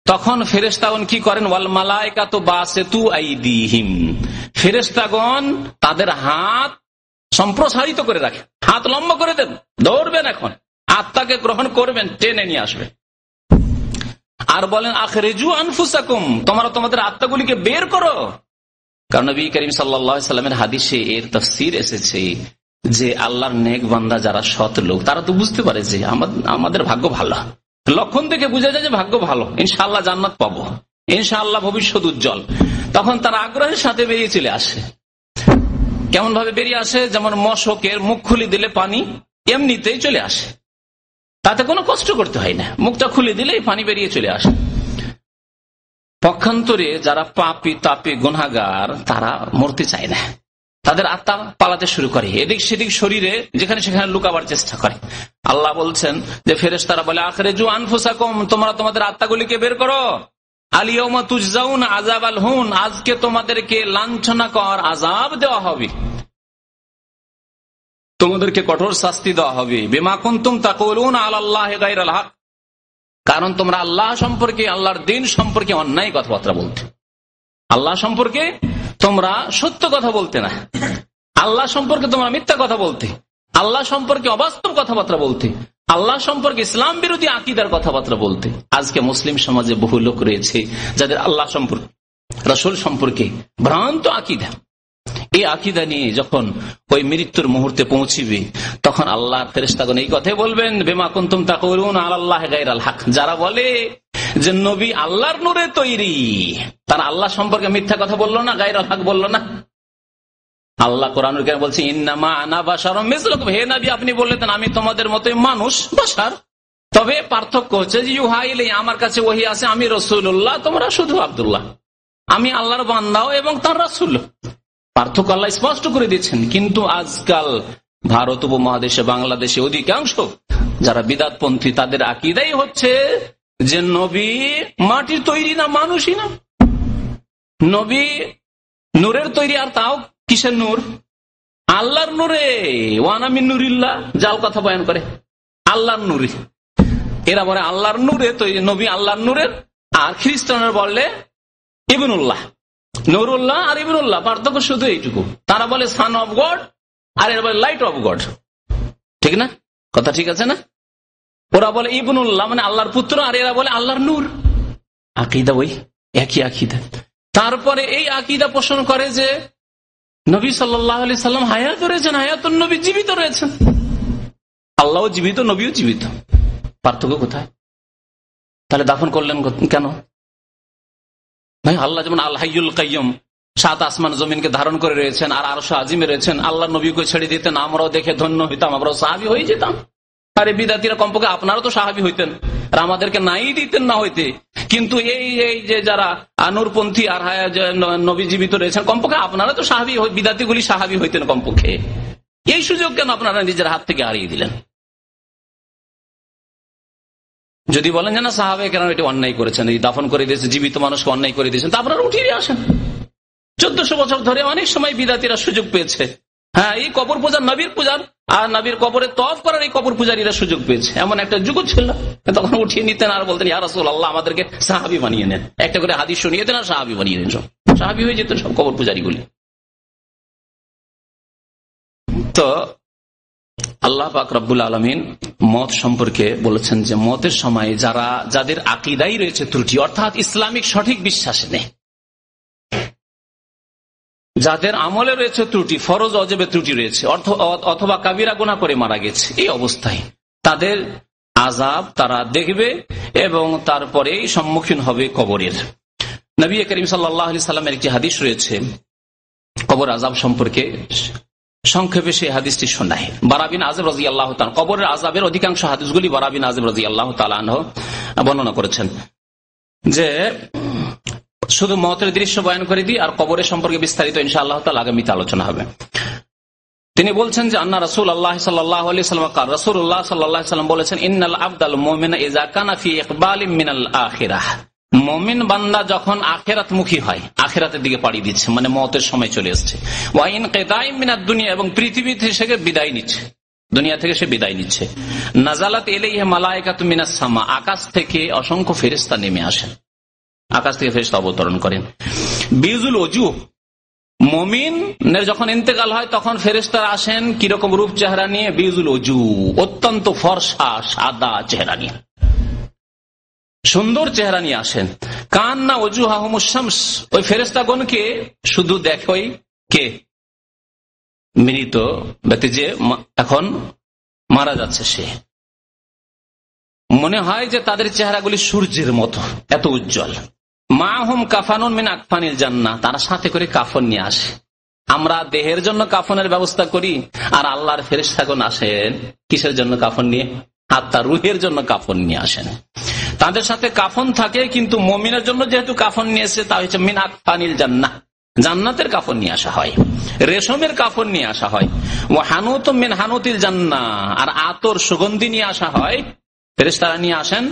তখন ফেরেশতাগণ কি করেন, ওয়াল মালায়েকাতু বাসিতু আইদিহিম, ফেরেশতাগণ তাদের হাত সম্প্রসারিত করে রাখে, হাত লম্বা করে দেন, দৌড়বেন, এখন আত্মাকে গ্রহণ করবেন, টেনে নিয়ে আসবে। আর বলেন আখরিজু আনফুসাকুম, তোমরা তোমাদের আত্মাগুলিকে বের করো। কারণ নবী করিম সাল্লাল্লাহু আলাইহি সাল্লামের হাদিসে এর তাফসীর এসেছে যে আল্লাহর নেক বান্দা যারা সৎ লোক তারা তো বুঝতে পারে যে আমাদের ভাগ্য ভালো, লক্ষণ থেকে বোঝা যায় যে ভাগ্য ভালো, ইনশাআল্লাহ জান্নাত পাবো, ইনশাআল্লাহ ভবিষ্যৎ উজ্জ্বল। তখন তারা আগ্রহের সাথে বেরিয়ে চলে আসে। কেমন ভাবে বেরিয়ে আসে, যেমন মশকের মুখ খুলে দিলে পানি এমনিতেই চলে আসে, তাতে কোনো কষ্ট করতে হয় না, মুখটা খুলে দিলেই পানি বেরিয়ে চলে আসে। পক্ষান্তরে যারা পাপী তাপী গুনাহগার তারা মরতে চায় না, তাদের আত্মা পালাতে শুরু করে, এদিক সেদিক শরীরে যেখানে সেখানে লুকাবার চেষ্টা করে। আল্লাহ বলছেন যে ফেরেশতারা বলে আখরিজু আনফুসাকুম, তোমরা তোমাদের আত্মাগুলিকে বের করো, আলিয়াউমা তুজজাউনা আযাবাল হুন, আজকে তোমাদেরকে লাঞ্ছনাকর আযাব দেওয়া হবে, তোমাদেরকে কঠোর শাস্তি দেওয়া হবে, বিমা কুনতুম তাকুলুনা আলাল্লাহি গায়রাল হক, কারণ তোমরা আল্লাহ সম্পর্কে, আল্লাহর দ্বীন সম্পর্কে অন্যায় কথাবার্তা বলতে, আল্লাহ সম্পর্কে তোমরা সত্য কথা বলতে না, আল্লাহ সম্পর্কে তোমরা মিথ্যা কথা বলতে, আল্লাহ সম্পর্কে অবাস্তব কথাবার্তা বলতে, আল্লাহ সম্পর্কে ইসলাম বিরোধী আকীদার কথাবার্তা বলতে। আজকে মুসলিম সমাজে বহু লোক রয়েছে যাদের আল্লাহ সম্পর্কে, রাসূল সম্পর্কে ভ্রান্ত আকীদা। এই আকীদা নিয়ে যখন ওই মৃত্যুর মুহূর্তে পৌঁছিবে তখন আল্লাহর ফেরেশতাগণ এই কথাই বলবেন, বিমা কুনতুম তাকুলুনা আলাল্লাহি গায়রাল হক, যারা বলে যে নবী আল্লাহর নূরে তৈরি, তারা আল্লাহ সম্পর্কে মিথ্যা কথা বললো না, গায়রাল হক বললো না। আল্লাহ কোরআনুল কারীমে বলছে ইন্নামা আনা বাশারুম মিসলুকুম, হে নবী আপনি বললেন আমি তোমাদের মতোই মানুষ, বাশার, তবে পার্থক্য হচ্ছে যে ইউহা ইলাইয়া, আমার কাছে ওহী আছে, আমি রাসূলুল্লাহ, তোমরা শুধু আব্দুল্লাহ, আমি আল্লাহর বান্দাও এবং তার রাসূল। পার্থক্য আল্লাহ স্পষ্ট করে দিচ্ছেন। কিন্তু আজকাল ভারত উপমহাদেশে, বাংলাদেশে অধিকাংশ যারা বিদআতপন্থী, তাদের আকীদাই হচ্ছে যে নবী মাটির তৈরি না, মানুষই না। নবী নূরের তৈরি, আর তাও কিসের নূর? আল্লাহর নূরে। ওয়ানা মিন নূরিল্লাহ, জাল কথা বয়ান করে, আল্লাহর নূরে। এরা বলে আল্লাহর নূরে তৈরি, নবী আল্লাহর নূরের। আর খ্রিস্টানরা বললে ইবনুল্লাহ, নুরুল্লাহ আর ইবনুল্লাহ, পার্থক্য শুধু এইটুকু। তারা বলে সান অফ গড, আর এরা বলে লাইট অফ গড। ঠিক না? কথা ঠিক আছে না? ওরা বলে ইবনুল্লাহ মানে আল্লাহর পুত্র, আর এরা বলে আল্লাহর নূর। আকীদা ওই একই আকীদা। তারপরে এই আকীদা পোষণ করে যে নবী সাল্লাল্লাহু আলাইহি সাল্লাম হায়াত রয়েছেন, হায়াতুন নবী, জীবিত রয়েছেন। আল্লাহও জীবিত, নবীও জীবিত। পার্থক্য কোথায়? তাহলে দাফন করলেন কেন? ভাই, আল্লাহ যেমন আল হাইয়ুল কাইয়ুম, 7 আসমান জমিনকে ধারণ করে রয়েছেন, আর আরশ আজিমে রয়েছেন, আল্লাহ নবীকে ছেড়ে দিতেন, আমরাও দেখে ধন্য হইতাম, আমরাও সাহাবী হয়ে যেতাম। আরে বিদাতিরা কমপক্ষে আপনারা তো সাহাবী হইতেন, আর আমাদেরকে নাই দিতেন না হইতে। কিন্তু এই যে যারা নূরপন্থী আর নবী জীবিত রয়েছেন, কমপক্ষে আপনারা তো সাহাবী, বিদাতিগুলি সাহাবী হইতেন কমপক্ষে। এই সুযোগ কেন আপনারা নিজের হাত থেকে হারিয়ে দিলেন? যদি বলেন যে না, সাহাবায়ে কেরাম এটি অন্যায় করেছেন, এই দাফন করে দিয়েছে, জীবিত মানুষকে অন্যায় করে দিয়েছেন, তা আপনারা উঠিয়ে আসেন। 1400 বছর ধরে অনেক সময় বিদাতিরা সুযোগ পেয়েছে। হ্যাঁ, এই কবর পূজার, নবীর পূজার আর নবীর কবরে তওয়াফ করার এই কবর পূজারীরা সুযোগ পেয়েছে। এমন একটা যুগ ছিল, তখন উঠিয়ে নিতেন আর বলতেন, ইয়া রাসূলুল্লাহ, আমাদেরকে সাহাবী বানিয়ে নেন। একটা করে হাদিস শুনিয়ে দেন আর সাহাবী বানিয়ে নেন। সব সাহাবী হয়ে যেতেন সব কবর পূজারীগুলি। তো আল্লাহ পাক রব্বুল আলামিন মত সম্পর্কে বলেছেন যে মতের সময় যাদের আকীদাই রয়েছে ত্রুটি, অর্থাৎ ইসলামিক সঠিক বিশ্বাস নেই, যাদের আমলে রয়েছে ত্রুটি, ফরজ ওয়াজিবে ত্রুটি রয়েছে, অথবা কাবিরা গুনাহ করে মারা গেছে, এই অবস্থায় তাদের আযাব তারা দেখবে এবং তারপরে সম্মুখীন হবে কবরের। নবী করিম সাল্লাল্লাহু আলাইহি সাল্লামের একটি হাদিস রয়েছে কবর আযাব সম্পর্কে, সংক্ষেপে সেই হাদিসটি শোনায়। বারা বিন আযিব রাদিয়াল্লাহু তাআলা, কবরের আযাবের অধিকাংশ হাদিসগুলি বারা বিন আযিব রাদিয়াল্লাহু তাআলা আনহু বর্ণনা করেছেন। যে শুধু মওতের দৃশ্য বয়ান করে দিই, আর কবরের সম্পর্কে বিস্তারিত ইনশাআল্লাহ তাআলা আগামীতে আলোচনা হবে। তিনি বলছেন যে আন্না রাসূলুল্লাহ সাল্লাল্লাহু আলাইহি ওয়াসাল্লাম قال, রাসূলুল্লাহ সাল্লাল্লাহু আলাইহি ওয়াসাল্লাম বলেছেন, ইন্নাল আবদাল মুমিনা ইযা কানা ফি ইকবালিন মিনাল আখিরাহ, মুমিন বান্দা যখন আখিরাতমুখী হয়, আখিরাতের দিকে পাড়ি দিচ্ছে, মানে মওতের সময় চলে আসছে, ওয়া ইনকিদাইম মিনাদ দুনিয়া, এবং পৃথিবী থেকে বিদায় নিচ্ছে, দুনিয়া থেকে সে বিদায় নিচ্ছে, নাযালাত ইলাইহি মালায়েকাতু মিনাস সামা, আকাশ থেকে অসংখ্য ফেরেশতা নেমে আসেন, আকাশ থেকে ফেরেশতা অবতরণ করেন। বিজুল ওজুহ, মুমিনের যখন ইন্তেকাল হয় তখন ফেরেশতারা আসেন কিরকম রূপ চেহারা নিয়ে? বিজুল ওজুহ, অত্যন্ত ফর্সা সাদা চেহারা নিয়ে, সুন্দর চেহারা নিয়ে আসেন। কান্না ওজুহাহুমুশ শামস, ওই ফেরেশতাগণকে শুধু দেখোই কে? মৃত ব্যক্তি, যে এখন মারা যাচ্ছে, সে মনে হয় যে তাদের চেহারাগুলি সূর্যের মতো, এত উজ্জ্বল। মাহুম কাফানুন মিন আকফানিল জান্নাহ, তারা সাথে করে কাফন নিয়ে আসে। আমরা দেহের জন্য কাফনের ব্যবস্থা করি, আর আল্লাহর ফেরেশতাগণ আসেন কিসের জন্য? কাফন নিয়ে। আত্মা রুহের জন্য কাফন নিয়ে আসেন। তাদের সাথে কাফন থাকে, কিন্তু মুমিনের জন্য যেহেতু কাফন নিয়ে এসে, তা হচ্ছে মিন আকফানিল জান্নাহ, জান্নাতের কাফন নিয়ে আসা হয়, রেশমের কাফন নিয়ে আসা হয়। ওয়া হানুতুম মিন হানুতিল জান্নাহ, আর আতর সুগন্ধি নিয়ে আসা হয়, ফেরেশতারা নিয়ে আসেন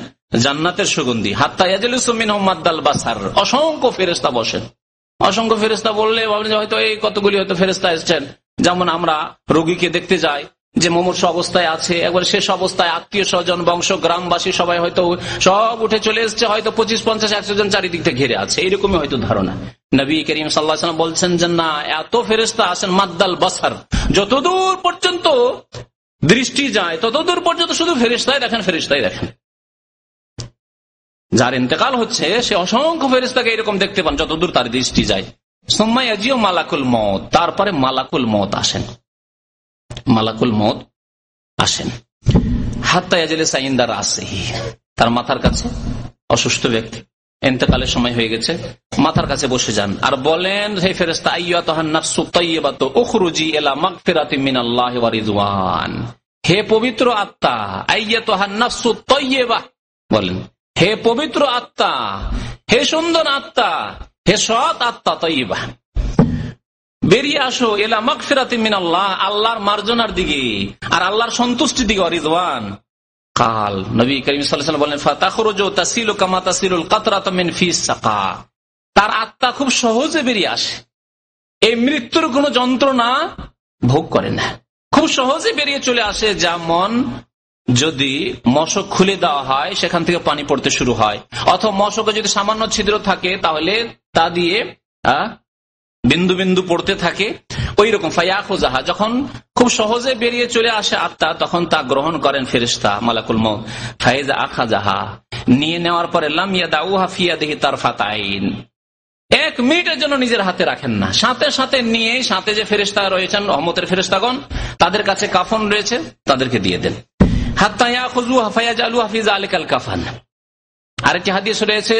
জান্নাতের সুগন্ধি। হাত্তা ইয়াজলিসু মিনহুম মাদ্দাল বাসার, অসংখ্য ফেরেশতা বসেন। অসংখ্য ফেরেশতা বললে ভাবলেন হয়তো এই কতগুলি হয়তো ফেরেশতা এসেছেন। যেমন আমরা রোগীকে দেখতে যাই, যে মুমূর্ষু অবস্থায় আছে, একবার শেষ অবস্থায় আত্মীয় স্বজন, বংশ, গ্রামবাসী সবাই হয়তো সব উঠে চলে এসছে, হয়তো 25, 50, 100 জন চারিদিক থেকে ঘিরে আছে, এইরকমই হয়তো ধারণা। নবী করিম সাল্লাল্লাহু আলাইহি ওয়াসাল্লাম বলছেন যে না, এত ফেরেশতা আসেন মাদ্দাল বাসার, যতদূর পর্যন্ত দৃষ্টি যায় ততদূর পর্যন্ত শুধু ফেরেশতাই দেখেন, ফেরেশতাই দেখেন। যার ইন্তেকাল হচ্ছে সে অসংখ্য ফেরেশতাকে এরকম দেখতে পান যতদূর তার দৃষ্টি যায়। সুম্মা ইয়াজিউ মালাকুল মউত, তারপরে মালাকুল মউত আসেন, মালাকুল মউত আসেন। হাত্তা ইয়াজলিসা ইনদা রাসিহি, তার মাথার কাছে, অসুস্থ ব্যক্তি, ইন্তেকালের সময় হয়ে গেছে, মাথার কাছে বসে যান আর বলেন, হে ফেরেশতা, আইয়াতুহান নাফসু তাইয়্যিবাতু উখরুজি ইলা মাগফিরাতিম মিনাল্লাহি ওয়া রিদওয়ান, হে পবিত্র আত্মা, আইয়াতুহান নাফসুত তাইয়্যিবা, বলেন হে পবিত্র আত্মা, হে সুন্দর আত্মা, হে সৎ আত্মা তাইয়্যিবা, বেরিয়ে আসো ইলা মাগফিরাতিন মিনাল্লাহ, আল্লাহর মার্জনার দিকে আর আল্লাহর সন্তুষ্টির দিকে, রিজওয়ান। কাল নবী করিম সাল্লাল্লাহু আলাইহি ওয়াসাল্লাম বলেন, ফাতাখরুজু তাসিলু কামা তাসিলুল কাতরাতু মিন ফিস সাকা, তার আত্মা খুব সহজে বেরিয়ে আসে, এই মৃত্যুর কোনো যন্ত্রণা ভোগ করে না, খুব সহজে বেরিয়ে চলে আসে। যেমন যদি মশক খুলে দেওয়া হয়, সেখান থেকে পানি পড়তে শুরু হয়, অথবা মশকে যদি সামান্য ছিদ্র থাকে তাহলে তা দিয়ে বিন্দু বিন্দু পড়তে থাকে, ওই রকম ফায়াখুজাহা, যখন খুব সহজে বেরিয়ে চলে আসে আত্মা, তখন তা গ্রহণ করেন ফেরেশতা মালাকুল মউত। ফাইজা আখাযাহা, নিয়ে নেওয়ার পরে লাম ইয়াদাউহা ফি ইয়াদিহি তারফাত আইন, 1 মিনিটের জন্য নিজের হাতে রাখেন না, সাথে সাথে নিয়ে, সাথে যে ফেরেশতা রয়েছেন রহমতের ফেরেশতাগণ, তাদের কাছে কাফন রয়েছে, তাদেরকে দিয়ে দেন। হাত্তা ইয়াখুযুহা ফায়াজআলুহা ফি যালিকাল কাফান। আরেকটি হাদিস রয়েছে,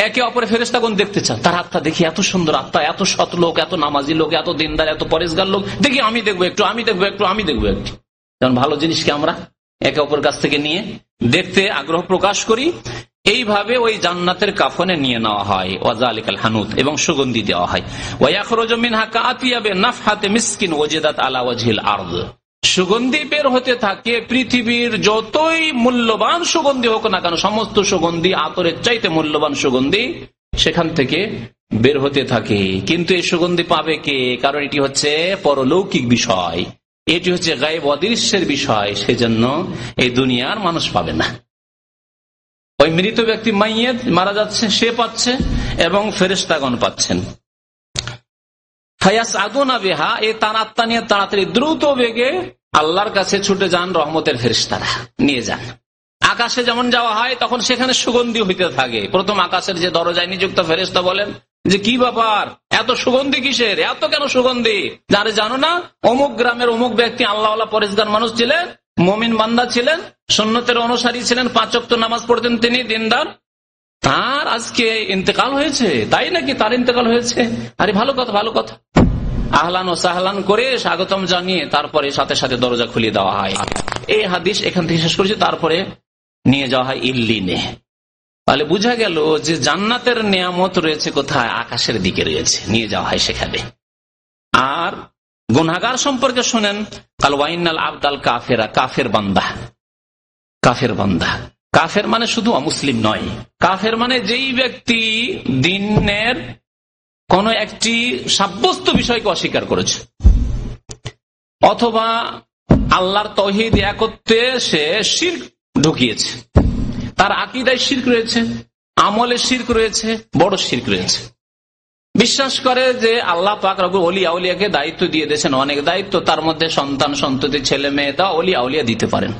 একে অপরের ফেরেশতাগণ দেখতে চান, তার আত্মা দেখি এত সুন্দর আত্মা, এত সৎ লোক, এত নামাজি লোক, এত দিনদার, এত পরেশগার লোক, দেখি আমি দেখবো একটু, আমি দেখবো একটু, আমি দেখবো একটু। যেমন ভালো জিনিসকে আমরা একে অপরের কাছ থেকে নিয়ে দেখতে আগ্রহ প্রকাশ করি, এইভাবে ওই জান্নাতের কাফনে নিয়ে নেওয়া হয়, ওয়াজালিকাল হানুত, এবং সুগন্ধি দেওয়া হয়। ওয়ায়াখরুজু মিনহা কাআতিয়াবে নাফহাতে মিসকিন ওয়াজিদাত আলা ওয়াজহিল আরদ, সুগন্ধি বের হতে থাকে, পৃথিবীর যতই মূল্যবান সুগন্ধি হোক না কেন, সমস্ত সুগন্ধি আতরের চাইতে মূল্যবান সুগন্ধি সেখান থেকে বের হতে থাকে। কিন্তু এই সুগন্ধি পাবে কে? কারণ এটি হচ্ছে পরলৌকিক বিষয়, এটি হচ্ছে গায়েব অদৃশ্যের বিষয়, সেজন্য এই দুনিয়ার মানুষ পাবে না। ওই মৃত ব্যক্তি মাইয়েত মারা যাচ্ছে, সে পাচ্ছে এবং ফেরেশতাগণ পাচ্ছেন। ফায়াসআদুনা বিহা, এই তার আত্মা নিয়ে তাড়াতাড়ি দ্রুত বেগে আল্লাহর কাছে ছুটে যান রহমতের ফেরেশতারা, নিয়ে যান। আকাশে যেমন যাওয়া হয়, তখন সেখানে সুগন্ধি হইতে থাকে। প্রথম আকাশের যে দরজায় নিযুক্ত ফেরেশতা বলেন যে কি ব্যাপার, এত সুগন্ধি কিসের, এত কেন সুগন্ধি? যারা জানো না, অমুক গ্রামের অমুক ব্যক্তি আল্লাহওয়ালা পরেশগার মানুষ ছিলেন, মুমিন বান্দা ছিলেন, সুন্নতের অনুসারী ছিলেন, 5 ওয়াক্ত নামাজ পড়তেন তিনি, দিনদার, তার আজকে ইন্তেকাল হয়েছে। তাই নাকি? তার ইন্তেকাল হয়েছে? আরে ভালো কথা, ভালো কথা। আহলান ও সাহলান করে স্বাগতম জানিয়ে তারপরে সাথে সাথে দরজা খুলিয়ে দেওয়া হয়। এই হাদিস এখান থেকে শেষ করেছি। তারপরে নিয়ে যাওয়া হয় ইল্লিনে। তাহলে বোঝা গেল যে জান্নাতের নিয়ামত রয়েছে কোথায়? আকাশের দিকে রয়েছে, নিয়ে যাওয়া হয় সেখানে। আর গুনাহগার সম্পর্কে শুনেন, কাল ওয়াইনাল আবদাল কাফেরা, কাফের বান্দা, কাফের বান্দা। কাফের মানে শুধু অমুসলিম নয়, কাফের মানে যেই ব্যক্তি দ্বীনের কোন একটি সাব্যস্ত বিষয়কে অস্বীকার করেছে, অথবা আল্লাহর তাওহীদ একত্বে সে শিরক ঢুকিয়েছে, তার আকীদায় শিরক রয়েছে, আমলে শিরক রয়েছে, বড় শিরক রয়েছে। বিশ্বাস করে যে আল্লাহ পাক রব্বুল ওলিয়া আউলিয়াকে দায়িত্ব দিয়ে দিয়েছেন, অনেক দায়িত্ব, তার মধ্যে সন্তান সন্ততি ছেলে মেয়ে দা ওলিয়া আউলিয়া দিতে পারেন,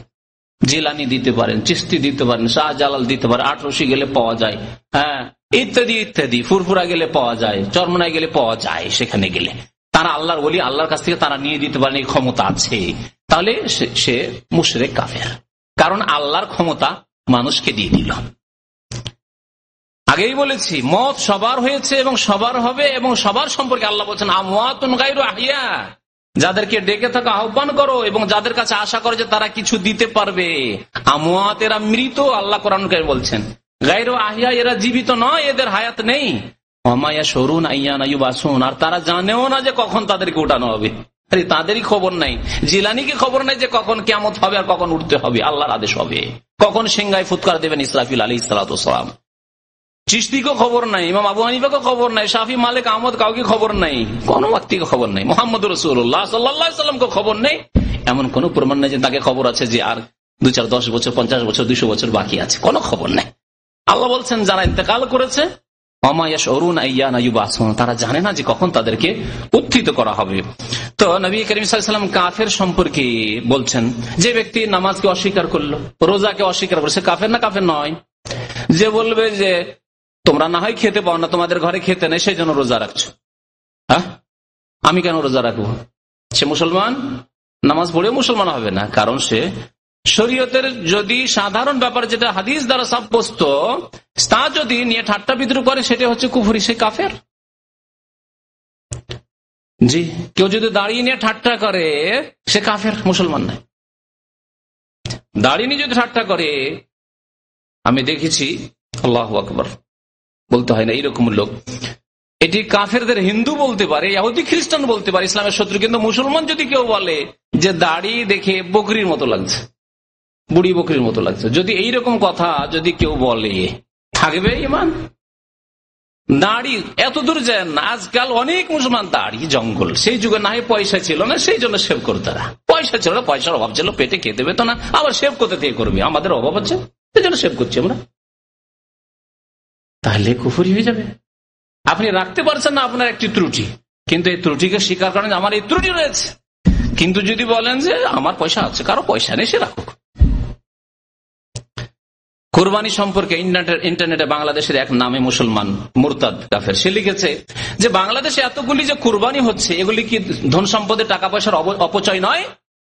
জিলানি দিতে পারেন, চিশতি দিতে পারেন, শাহজালাল দিতে পারেন, আটরশি গেলে পাওয়া যায়, হ্যাঁ ইত্যাদি ইত্যাদি, ফুরফুরা গেলে পাওয়া যায়, চরমনায় গেলে পাওয়া যায়। সেখানে গেলে তারা আল্লাহর ওলি, আল্লাহর কাছ থেকে তারা নিয়ে দিতে পারেন, এই ক্ষমতা আছে। তাহলে সে মুশরিক কাফের, কারণ আল্লাহর ক্ষমতা মানুষকে দিয়ে দিল। আগেই বলেছি, মত সবার হয়েছে এবং সবার হবে, এবং সবার সম্পর্কে আল্লাহ বলছেন আমওয়াতুন গায়রু আহিয়া, যাদেরকে ডেকে থাকা আহ্বান করো এবং যাদের কাছে আশা করো যে তারা কিছু দিতে পারবে। আমওয়াত, এরা মৃত, আল্লাহ কোরআন কারীমে বলছেন। গায়রু আহিয়া, এরা জীবিত নয়, এদের হায়াত নেই। ওমা ইয়াশুরুন আইয়ানা ইউবাসুন, আর তারা জানেও না যে কখন তাদেরকে উঠানো হবে। আরে তাদেরই খবর নাই, জিলানিকে খবর নাই যে কখন কিয়ামত হবে আর কখন উঠতে হবে, আল্লাহর আদেশ হবে, কখন সিংহায় ফুৎকার দেবেন ইসরাফিল আলাইহিস সালাতু ওয়াস সালাম। চিশতিকে খবর নাই, ইমাম আবু হানিফাকে খবর নাই, শাফি মালিক আহমদ কাউকে খবর নাই, কোন ব্যক্তিকে খবর নাই, মুহাম্মদ রাসূলুল্লাহ সাল্লাল্লাহু আলাইহি ওয়াসাল্লামকে খবর নেই। এমন কোন প্রমাণ নেই যে তাকে খবর আছে যে আর 2, 4, 10 বছর, 50 বছর, 200 বছর বাকি আছে, কোনো খবর নেই। আল্লাহ বলছেন যারা ইন্তেকাল করেছে ওমা ইয়াশুরুন আইয়ানা ইউবাসুন, তারা জানে না যে কখন তাদেরকে উত্থিত করা হবে। তো নবী করিম সাল্লাল্লাহু আলাইহি ওয়াসাল্লাম কাফের সম্পর্কে বলছেন, যে ব্যক্তি নামাজকে অস্বীকার করলো, রোজাকে অস্বীকার করছে, কাফের না কাফের নয়? যে বলবে যে তোমরা না হয় খেতে পাও না, তোমাদের ঘরে খেতে নেই, সেই জন্য রোজা রাখছো, হ্যাঁ আমি কেন রোজা রাখবো? সে মুসলমান, নামাজ পড়ে মুসলমান হবে না, কারণ সে শরীয়তের যদি সাধারণ ব্যাপার যেটা হাদিস দ্বারা সাব্যস্ত তা যদি নিয়ে ঠাট্টা বিদ্রুপ করে, সেটা হচ্ছে কুফরি, সে কাফের। জি, কেউ যদি দাঁড়িয়ে নিয়ে ঠাট্টা করে, সে কাফের, মুসলমান নয়। দাড়ি নিয়ে যদি ঠাট্টা করে, আমি দেখেছি, আল্লাহু আকবার, বলতে হয় না এইরকম লোক, এটি কাফেরদের হিন্দু বলতে পারে, ইহুদি খ্রিস্টান বলতে পারে, ইসলামের শত্রু, কিন্তু মুসলমান যদি কেউ বলে যে দাড়ি দেখে বকরির মতো লাগছে, বুড়ি বকরির মতো লাগছে, যদি এইরকম কথা যদি কেউ বলে, থাকবে ইমান? দাড়ি এত দূর যায় না, আজকাল অনেক মুসলমান দাড়ি জঙ্গল, সেই যুগে না হয় পয়সা ছিল না, সেই জন্য সেভ করতে, পয়সা ছিল না, পয়সার অভাব ছিল, পেটে খেতে পেত না, আবার সেভ করতে থেকে করবে, আমাদের অভাব আছে সেই জন্য সেভ করছি আমরা, তাহলে কুফরি হয়ে যাবে। আপনি রাখতে পারছেন না আপনার একটি ত্রুটি, কিন্তু এই ত্রুটিকে স্বীকার করেন যে আমার এই ত্রুটি রয়েছে, কিন্তু যদি বলেন যে আমার পয়সা আছে, কারো পয়সা নেই, সে রাখুক। কুরবানি সম্পর্কে ইন্টারনেটে বাংলাদেশের এক নামে মুসলমান মুরতাদ কাফের, সে লিখেছে যে বাংলাদেশে এতগুলি যে কুরবানি হচ্ছে, এগুলি কি ধন সম্পদের টাকা পয়সার অপচয় নয়?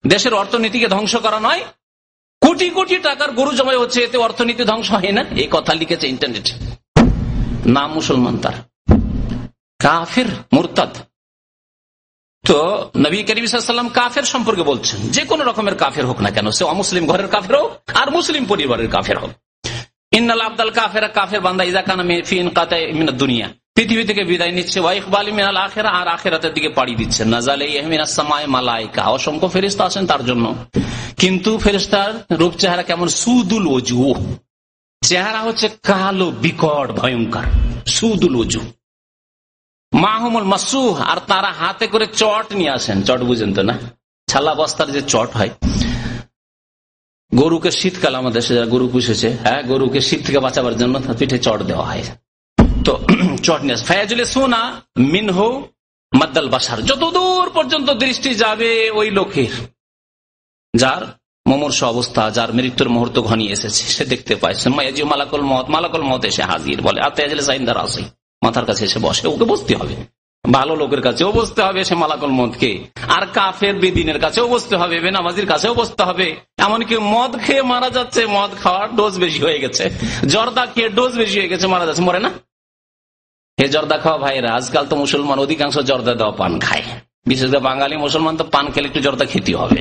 দেশের অর্থনীতিকে ধ্বংস করা নয়? কোটি কোটি টাকার গরু জমাই হচ্ছে, এতে অর্থনীতি ধ্বংস হয় না? এই কথা লিখেছে ইন্টারনেটে, নাম মুসলমান, তার কাফের মুরতাদ। তো নবী করিম সাল্লাল্লাহু আলাইহি ওয়াসাল্লাম কাফের সম্পর্কে বলছেন, যে কোন রকমের কাফের হোক না কেন, সে অমুসলিম ঘরের কাফের হোক আর মুসলিম পরিবারের কাফের হোক, ইন্নাল আবদাল কাফেরা, কাফের বান্দা, ইযা কানা ফি ইনকাতাই মিনাদ দুনিয়া, পৃথিবী থেকে বিদায় নিচ্ছে, ওয়া ইকবালি মিনাল আখিরা, আর আখিরাতের দিকে পাড়ি দিচ্ছে, নাযালা ইলাইহি মিনাস সামাই মালায়েকা, অসংখ্য ফেরেশতা আছেন তার জন্য, কিন্তু ফেরেশতার রূপ চেহারা কেমন? সুদুল ওজুহ, চেহারা হচ্ছে কালো, বিকট, ভয়ঙ্কর, সুদুল ওজুহ। মাহুমুল মাসুহ, আর তারা হাতে করে চট নিয়ে আসেন, চট বুঝেন তো না, ছালা বস্তার যে চট হয়, গরুকে শীতকাল, আমাদের দেশে যারা গরু পুষেছে, হ্যাঁ, গরুকে শীত থেকে বাঁচাবার জন্য পিঠে চট দেওয়া হয়, তো চট নিয়ে ফায়াজুল সুনা মিনহু মাদ্দাল বাসার, যতদূর পর্যন্ত দৃষ্টি যাবে ওই লোকের, যার মুমূর্ষু অবস্থা, যার মৃত্যুর মুহূর্ত ঘনিয়ে এসেছে, সে দেখতে পায়, মালাকুল মত, মালাকুল মত এসে হাজির, বলে আতায়াজুল সাইন্দার আসি, মাথার কাছে এসে বসে, ওকে বসতে হবে, ভালো লোকের কাছেও বসতে হবে সে মালাকুল মদকে, আর কাফের বেদিনের কাছেও বসতে হবে, বেনামাজির কাছেও বসতে হবে, এমনকি মদ খেয়ে মারা যাচ্ছে, মদ খাওয়ার ডোজ বেশি হয়ে গেছে, জর্দা খেয়ে ডোজ বেশি হয়ে গেছে, মারা যাচ্ছে, মরে না? হে জর্দা খাওয়া ভাইরা, আজকাল তো মুসলমান অধিকাংশ জর্দা দেওয়া পান খায়, বিশেষ করে বাঙালি মুসলমান তো পান খেলে একটু জর্দা খেতে হবে।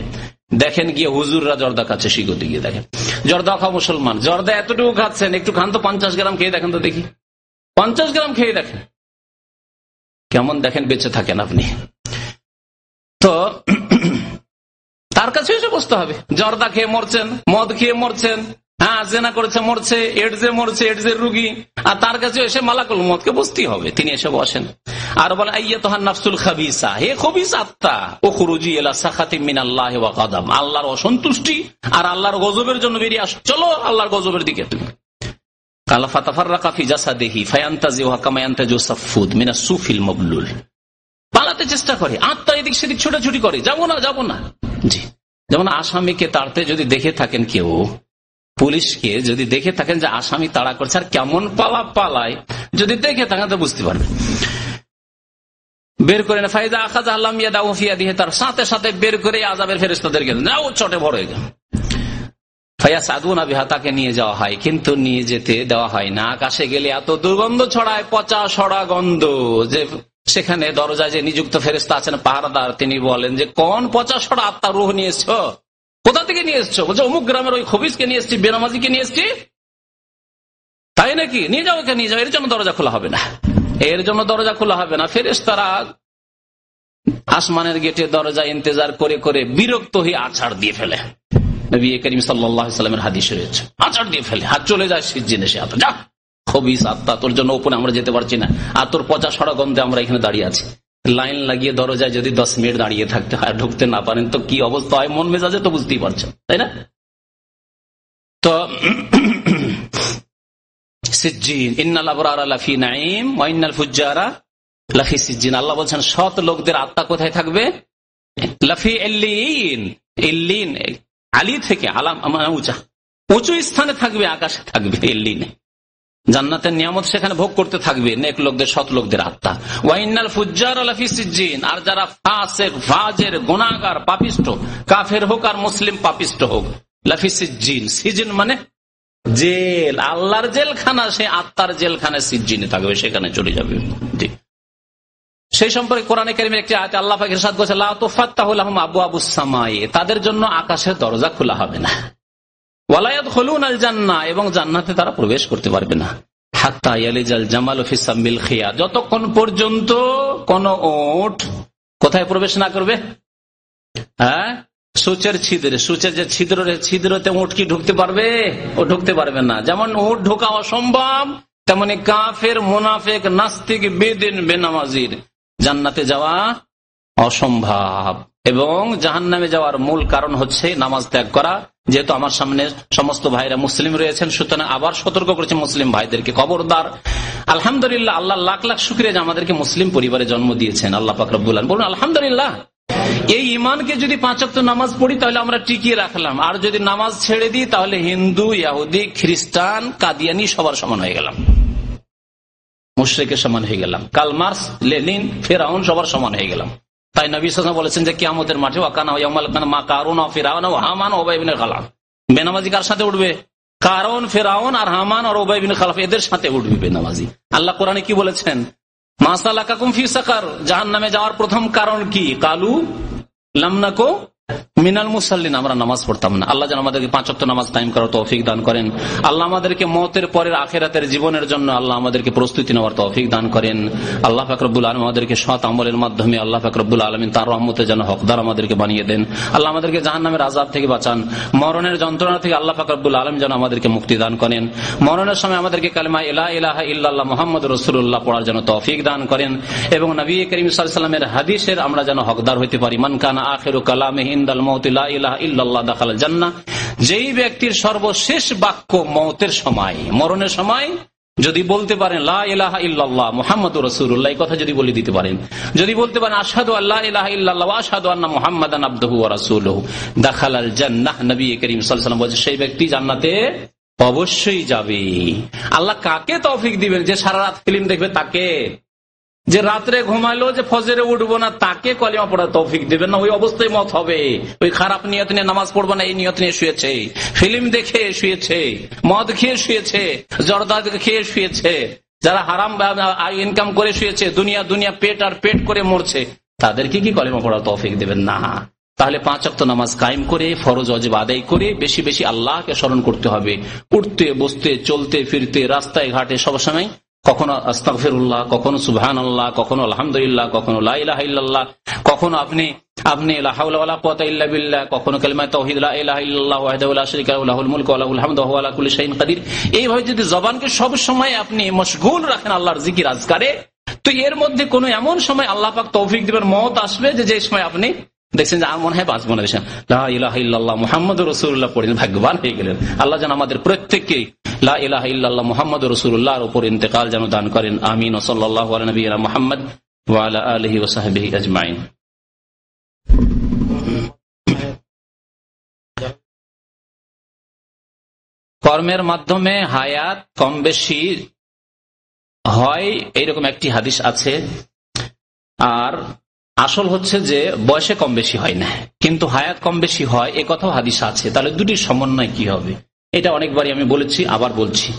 দেখেন গিয়ে হুজুররা জর্দা খাচ্ছে, শিখতে গিয়ে দেখেন জর্দা খাওয়া মুসলমান, জর্দা এতটুকু খাচ্ছেন, একটু খান তো, 50 গ্রাম খেয়ে দেখেন তো দেখি, 50 গ্রাম খেয়ে দেখেন কেমন দেখেন বেঁচে থাকেন আপনি। তো তার কাছে এসে বসতে হবে, জর্দা খেয়ে মরছেন, মদ খেয়ে মরছেন, হ্যাঁ, জেনা করেছে মরছে, এডসে মরছে, এডসের রুগী, আর তার কাছে এসে মালাকুল মদকে বসতেই হবে, তিনি এসে বসেন আর বলেন আইয়াতুহান নাফসুল খাবিসা, হে খবিস আত্মা, উখরুজি ইলা সাখাতি মিনাল্লাহি ওয়া গাদাব, আল্লাহর অসন্তুষ্টি আর আল্লাহর গজবের জন্য বেরিয়ে আস, চলো আল্লাহর গজবের দিকে তুমি। কালা ফাতাফাররাকা ফি জাসাদিহি ফায়ান্তাজিউহা কামা ইয়ান্তাজু সাফুদ মিনাস সুফিল মাবলুল, পালাতে চেষ্টা করে, আত্মা এদিক সেদিক ছোটাছুটি করে, যাবো না যাবো না। জি, যেমন আসামিকে তাড়তে যদি দেখে থাকেন কেউ, পুলিশকে যদি দেখে থাকেন যে আসামি তাড়া করছে আর কেমন পালায়, যদি দেখে থাকেন তো বুঝতে পারবেন, বের করে না, ফাইজা আখাযা আল্লাহ ইয়াদাহু ফি ইয়াদিহি, তার সাথে সাথে বের করে আযাবের ফেরেশতাদেরকে নাও চটে ভরে গেল, ফায়াসাদুনা বিহা, তাকে নিয়ে যাওয়া হয়, কিন্তু নিয়ে যেতে দেওয়া হয় না। আকাশে গেলে এত দুর্গন্ধ ছড়ায়, পচা সড়া গন্ধ, যে সেখানে দরজায় যে নিযুক্ত ফেরেশতা আছেন পাহারাদার, তিনি বলেন যে কোন পচা সড়া আত্মার রূহ নিয়ে এসছো, কোথা থেকে নিয়ে এসছো? বলছে অমুক গ্রামের ওই খবিসকে নিয়ে এসছি, বেনামাজিকে নিয়ে এসছি। তাই নাকি? নিয়ে যাও, এখানে নিয়ে যাও, এর জন্য দরজা খোলা হবে না, এর জন্য দরজা খোলা হবে না। ফেরেশতারা আসমানের গেটে দরজা ইন্তজার করে করে বিরক্ত হয়ে আছাড় দিয়ে ফেলে, নবী করিম সাল্লাল্লাহু আলাইহি ওয়াসাল্লামের হাদিসে রয়েছে, আছাড় দিয়ে ফেলে, হাত চলে যায় সিজ্জিনে, সে যা খবিস আত্মা, তোর জন্য ওপরে আমরা যেতে পারছি না, আর তোর পচা সড়া গন্ধে আমরা এখানে দাঁড়িয়ে আছি। লাইন লাগিয়ে দরজায় যদি 10 মিনিট দাঁড়িয়ে থাকতে হয়, ঢুকতে না পারেন তো কি অবস্থা হয় মন মেজাজে, তো বুঝতেই পারছেন, তাই না? তো সিজ্জিন, ইন্নাল আবরারা লাফি নাঈম ওয়া ইন্নাল ফুজ্জারা লাফি সিজ্জিন, আল্লাহ বলছেন সৎ লোকদের আত্মা কোথায় থাকবে? লাফি ইল্লিন, ইল্লিন আলী থেকে আলাম, উঁচু স্থানে থাকবে, আকাশে থাকবে, ইল্লিনে, জান্নাতের নিয়ামত সেখানে ভোগ করতে থাকবে নেক লোকদের, সৎ লোকদের আত্মা। ওয়াইনাল ফুজ্জার লাফি সিজ্জিন, আর যারা ফাসিক, ফাজির, গুনাহগার, পাপিষ্ঠ, কাফের হোক আর মুসলিম পাপিষ্ঠ হোক, লাফি সিজ্জিন, সিজিন মানে জেল, আল্লাহর জেলখানা, সে আত্মার জেলখানা সিজ্জিনে থাকবে, সেখানে চলে যাবে। সেই সম্পর্কে কোরআনে কারীমের একটি আয়াতে আল্লাহ পাক ইরশাদ করেছেন, লা তুফাত্তাহু লাহুম আবওয়াবুস সামায়ে, তাদের জন্য আকাশের দরজা খোলা হবে না। ওয়ালা ইয়াদখুলুনাল জান্নাহ, এবং জান্নাতে তারা প্রবেশ করতে পারবে না হাত্তা ইয়ালিজাল জামালু ফি সাম্মিল খিয়াত, যতক্ষণ পর্যন্ত কোন ওট কোথায় প্রবেশ না করবে? সূচের ছিদ্রে, সূচের যে ছিদ্রতে উট কি ঢুকতে পারবে? ও ঢুকতে পারবে না। যেমন উট ঢোকা অসম্ভব, তেমনি কাফের, মুনাফিক, নাস্তিক, বেদিন, বেনামাজির জান্নাতে যাওয়া অসম্ভব। এবং জাহান্নামে যাওয়ার মূল কারণ হচ্ছে নামাজ ত্যাগ করা। যেহেতু আমার সামনে সমস্ত ভাইরা মুসলিম রয়েছেন, সুতরাং আবার সতর্ক করেছে মুসলিম ভাইদেরকে, খবরদার। আলহামদুলিল্লাহ, আল্লাহ লাখ লাখ শুকরিয়া যে আমাদেরকে মুসলিম পরিবারে জন্ম দিয়েছেন। আল্লাহ পাক রব্বুল আলামিন, বলুন আলহামদুলিল্লাহ। এই ইমানকে যদি 5 ওয়াক্ত নামাজ পড়ি তাহলে আমরা টিকিয়ে রাখলাম, আর যদি নামাজ ছেড়ে দিই তাহলে হিন্দু, ইহুদি, খ্রিস্টান, কাদিয়ানি সবার সমান হয়ে গেলাম, মুশরিকের সমান হয়ে গেলাম, কার্ল মার্কস, লেনিন, ফেরাউন সবার সমান হয়ে গেলাম। তাই নবী সাল্লাল্লাহু আলাইহি ওয়াসাল্লাম বলেছেন যে কিয়ামতের মাঠে ওয়াকানা ইয়াউমাল কিয়ামাহ মা কারুন ওয়া ফিরাউন ওয়া হামান ওয়া উবাই ইবনে খালাফ, বেনামাজি কার সাথে উঠবে? কারুন, ফিরাউন আর হামান আর উবাই ইবনে খালাফ, এদের সাথে উঠবে বেনামাজি। আল্লাহ কোরআনে কি বলেছেন? মা সালাকাকুম ফি সাকার, জাহান্নামে যাওয়ার প্রথম কারণ কি? কালু লাম নাকু মিনাল মুসাল্লিন, আমরা নামাজ পড়তাম না। আল্লাহ যেন আমাদেরকে 5 ওয়াক্ত নামাজ কায়েম করার তৌফিক দান করেন। আল্লাহ আমাদেরকে মওতের পরের আখিরাতের জীবনের জন্য আল্লাহ আমাদেরকে প্রস্তুতি নেওয়ার তৌফিক দান করেন। আল্লাহ পাক রব্বুল আলামিন আমাদেরকে সৎ আমলের মাধ্যমে আল্লাহ পাক রব্বুল আলামিন তার রহমতে যেন হকদার আমাদেরকে বানিয়ে দেন। আল্লাহ আমাদেরকে জাহান্নামের আযাব থেকে বাঁচান, মরণের যন্ত্রণা থেকে আল্লাহ পাক রব্বুল আলামিন যেন আমাদেরকে মুক্তি দান করেন। মরণের সময় আমাদেরকে কালিমা লা ইলাহা ইল্লাল্লাহ মুহাম্মাদুর রাসূলুল্লাহ পড়ার জন্য তৌফিক দান করেন, এবং নবী করিম সাল্লাল্লাহু আলাইহি ওয়াসাল্লামের হাদিসের আমরা যেন হকদার হইতে পারি। মান কানা আখিরু কালামিহি ইনদাল মাউতি লা ইলাহা ইল্লাল্লাহ দাখালাল জান্নাহ, যেই ব্যক্তির সর্বশেষ বাক্য মওতের সময়, মরণের সময় যদি বলতে পারেন লা ইলাহা ইল্লাল্লাহ মুহাম্মাদুর রাসূলুল্লাহ, এই কথা যদি বলে দিতে পারেন, যদি বলতে পারেন আশহাদু আল্লা ইলাহা ইল্লাল্লাহ ওয়া আশহাদু আন্না মুহাম্মাদান আবদুহু ওয়া রাসূলুহু দাখালাল জান্নাহ, নবী করিম সাল্লাল্লাহু আলাইহি ওয়াসাল্লাম বলেন সেই ব্যক্তি জান্নাতে অবশ্যই যাবে। আল্লাহ কাকে তৌফিক দিবেন? যে সারা রাত ফিল্ম দেখবে তাকে, যে রাত্রে ঘুমাইলো যে ফজরে উঠবো না তাকে কলিমা পড়ার তৌফিক দিবেন না। ওই অবস্থায় মত হবে, ওই খারাপ নিয়ত নিয়ে নামাজ পড়বো না এই নিয়ত নিয়ে শুয়েছে, ফিল্ম দেখে শুয়েছে, মদ খেয়ে শুয়েছে, জর্দা খেয়ে শুয়েছে, যারা হারাম ইনকাম করে শুয়েছে, দুনিয়া দুনিয়া পেট আর পেট করে মরছে, তাদেরকে কি কলিমা পড়ার তৌফিক দিবেন না? তাহলে 5 ওয়াক্ত নামাজ কায়েম করে ফরজ ওয়াজিব আদায় করে বেশি বেশি আল্লাহকে স্মরণ করতে হবে। উঠতে বসতে চলতে ফিরতে রাস্তায় ঘাটে সবসময় কখনো আস্তাগফিরুল্লাহ, কখনো সুবহানাল্লাহ, কখনো আলহামদুলিল্লাহ, কখনো লা ইলাহা ইল্লাল্লাহ, কখনো আপনি লা হাওলা ওয়ালা কুওয়াতা ইল্লা বিল্লাহ, কখনো কালিমা তাওহীদ লা ইলাহা ইল্লাল্লাহ ওয়াহদাহু লা শারীকা লাহু লাহুল মুলকু ওয়া লাহুল হামদু ওয়া হুয়া আলা কুল্লি শাইইন কাদির। এইভাবে যদি জবানকে সব সময় আপনি মশগুল রাখেন আল্লাহর জিকির আজকারে, তো এর মধ্যে কোন এমন সময় আল্লাহ পাক তৌফিক দিবেন, মওত আসবে যে সময় আপনি দেখছেন যে আর মনে হয় বাঁচবো না, লা ইলাহা ইল্লাল্লাহ মুহাম্মাদুর রাসূলুল্লাহ পড়েন, ভাগ্যবান হয়ে গেলেন। আল্লাহ যেন আমাদের প্রত্যেককে লা ইলাহা ইল্লাল্লাহ মুহাম্মাদুর রাসূলুল্লাহর উপর ইন্তেকাল যেন দান করেন। আমিন। ওয়া সাল্লাল্লাহু আলা নবিয়িনা মুহাম্মদ ওয়া আলা আলিহি ওয়া সাহবিহি আজমাইন। কর্মের মাধ্যমে হায়াত কম বেশি হয় এইরকম একটি হাদিস আছে, আর আসল হচ্ছে যে বয়সে কম বেশি হয় না, কিন্তু হায়াত কম বেশি হয় এ কথাও হাদিস আছে। তাহলে দুটির সমন্বয় কি হবে? এটা অনেকবারই আমি বলেছি, আবার বলছি।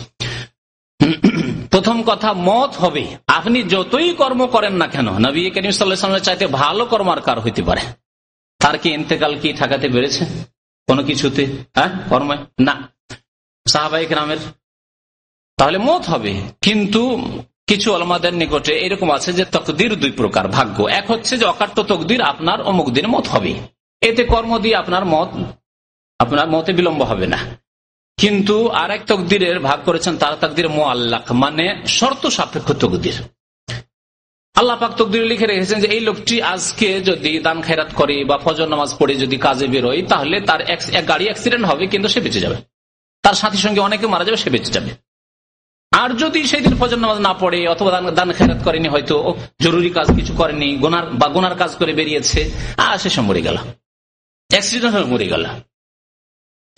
প্রথম কথা, মত হবে। আপনি যতই কর্ম করেন না কেন, নবী করিম সাল্লাল্লাহু আলাইহি ওয়াসাল্লামের চাইতে ভালো কর্ম আর কার হইতে পারে? তার কি ইন্তেকাল কি ঠেকাতে পেরেছে কোনো কিছুতে? কর্ম না, সাহাবায়ে কেরামের। তাহলে মত হবে। কিন্তু কিছু উলামাদের নিকটে এরকম আছে যে তকদির 2 প্রকার, ভাগ্য। এক হচ্ছে যে অকাট্য তকদির, আপনার অমুক দিন মত হবে, এতে কর্ম দিয়ে আপনার মতে বিলম্ব হবে না। কিন্তু আর এক তকদিরের ভাগ করেছেন, তার তকদির মুআল্লাক, মানে শর্ত সাপেক্ষ তকদির। আল্লাহ পাক তকদিরে লিখে রেখেছেন যে এই লোকটি আজকে যদি দান খায়রাত করে বা ফজর নামাজ পড়ে যদি কাজে বেরোয়, তাহলে তার গাড়ি অ্যাক্সিডেন্ট হবে কিন্তু সে বেঁচে যাবে, তার সাথী সঙ্গে অনেকে মারা যাবে, সে বেঁচে যাবে। আর যদি সেই দিন ফজর নামাজ না পড়ে অথবা দান খেরাত করেনি, হয়তো জরুরি কাজ কিছু করেনি, গুনার কাজ করে বেরিয়েছে, শেষে মরে গেল, অ্যাক্সিডেন্ট হয়ে মরে গেল।